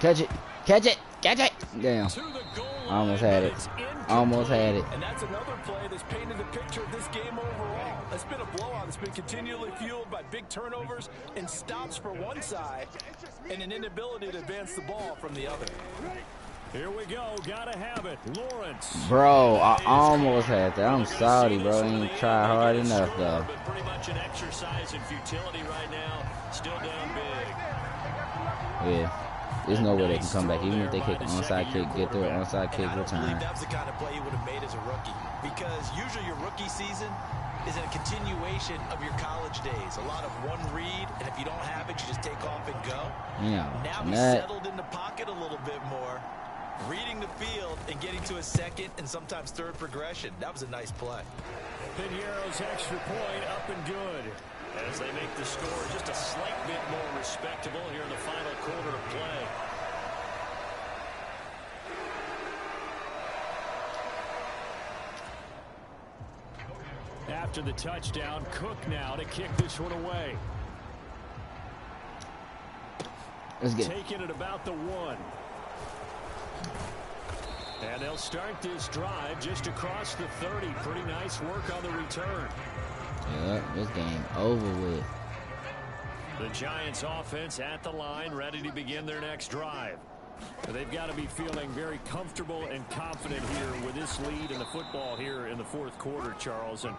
Catch it. Catch it. Catch it. Damn. To the goal I almost line, had but it. it's Almost had it. And that's another play that's painted the picture of this game overall. It's been a blowout. It's been continually fueled by big turnovers and stops for one side and an inability to advance the ball from the other. Here we go. Gotta have it. Lawrence. Bro, I almost had that. I'm sorry, bro. I ain't try hard enough, though. But pretty much an exercise in futility right now. Still down big. Yeah. There's no way they can come back. Even if they kick an onside kick, get their onside kick return. That was the kind of play you would have made as a rookie. Because usually your rookie season is a continuation of your college days. A lot of one read, and if you don't have it, you just take off and go. Yeah. Now he's settled in the pocket a little bit more, reading the field and getting to a second and sometimes third progression. That was a nice play. Pinheiro's extra point up and good. As they make the score just a slight bit more respectable here in the final quarter of play. After the touchdown, Cook now to kick this one away. Let's get Taking it about the 1. And they'll start this drive just across the 30. Pretty nice work on the return. Yeah, this game over with. The Giants offense at the line, ready to begin their next drive. They've got to be feeling very comfortable and confident here with this lead in the football here in the fourth quarter, Charles. And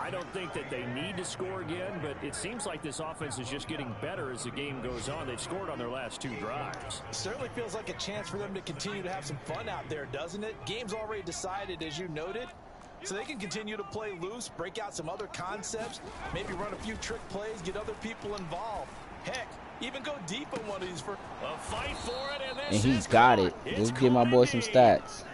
I don't think that they need to score again, but it seems like this offense is just getting better as the game goes on. They've scored on their last 2 drives. Certainly feels like a chance for them to continue to have some fun out there, doesn't it? Game's already decided, as you noted. So they can continue to play loose, break out some other concepts, maybe run a few trick plays, get other people involved. Heck, even go deep on one of these for a fight for it, and he's got it. Let's give my boy some stats.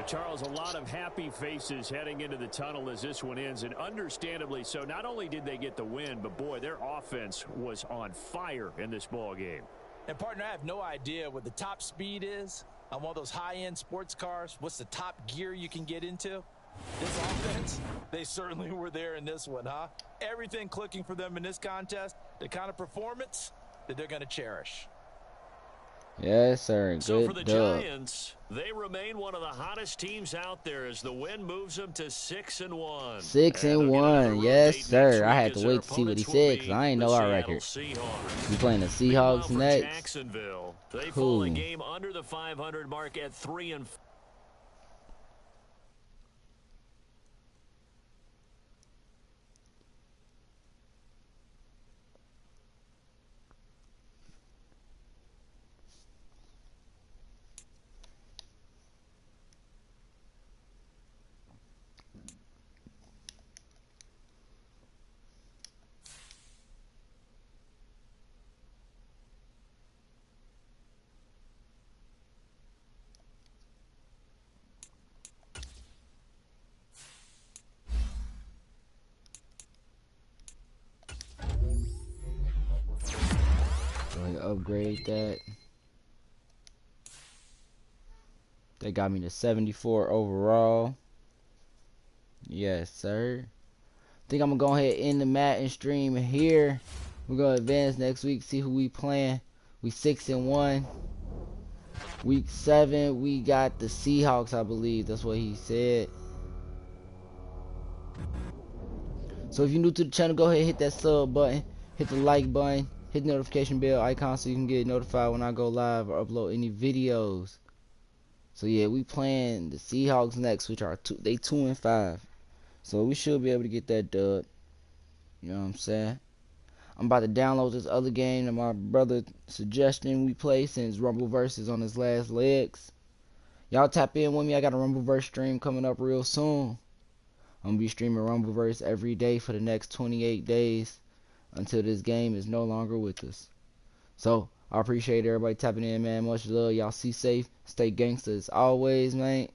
Charles, a lot of happy faces heading into the tunnel as this one ends, and understandably so. Not only did they get the win, but boy, their offense was on fire in this ball game. And partner, I have no idea what the top speed is on one of those high-end sports cars. What's the top gear you can get into? This offense, they certainly were there in this one, huh? Everything clicking for them in this contest, the kind of performance that they're going to cherish. Yes, sir. Good so for the dub. Giants, they remain one of the hottest teams out there as the win moves them to 6-1. 6-1, yes, sir. I had to wait to see what he said because I ain't know our record. We playing the Seahawks next. Jacksonville, they fall a game under the 500 mark at 3-4. Upgrade that. They got me to 74 overall. Yes, sir. Think I'm gonna go ahead and end the Madden stream here. We're gonna advance next week, see who we playing. We 6-1. Week 7, we got the Seahawks, I believe. That's what he said. So if you're new to the channel, go ahead and hit that sub button, hit the like button, hit the notification bell icon so you can get notified when I go live or upload any videos. So yeah, we playing the Seahawks next, which are they 2-5. So we should be able to get that dub. You know what I'm saying? I'm about to download this other game that my brother suggesting we play since Rumbleverse is on his last legs. Y'all tap in with me. I got a Rumbleverse stream coming up real soon. I'm gonna be streaming Rumbleverse every day for the next 28 days until this game is no longer with us. So I appreciate everybody tapping in, man. Much love. Y'all see safe. Stay gangsta as always, man.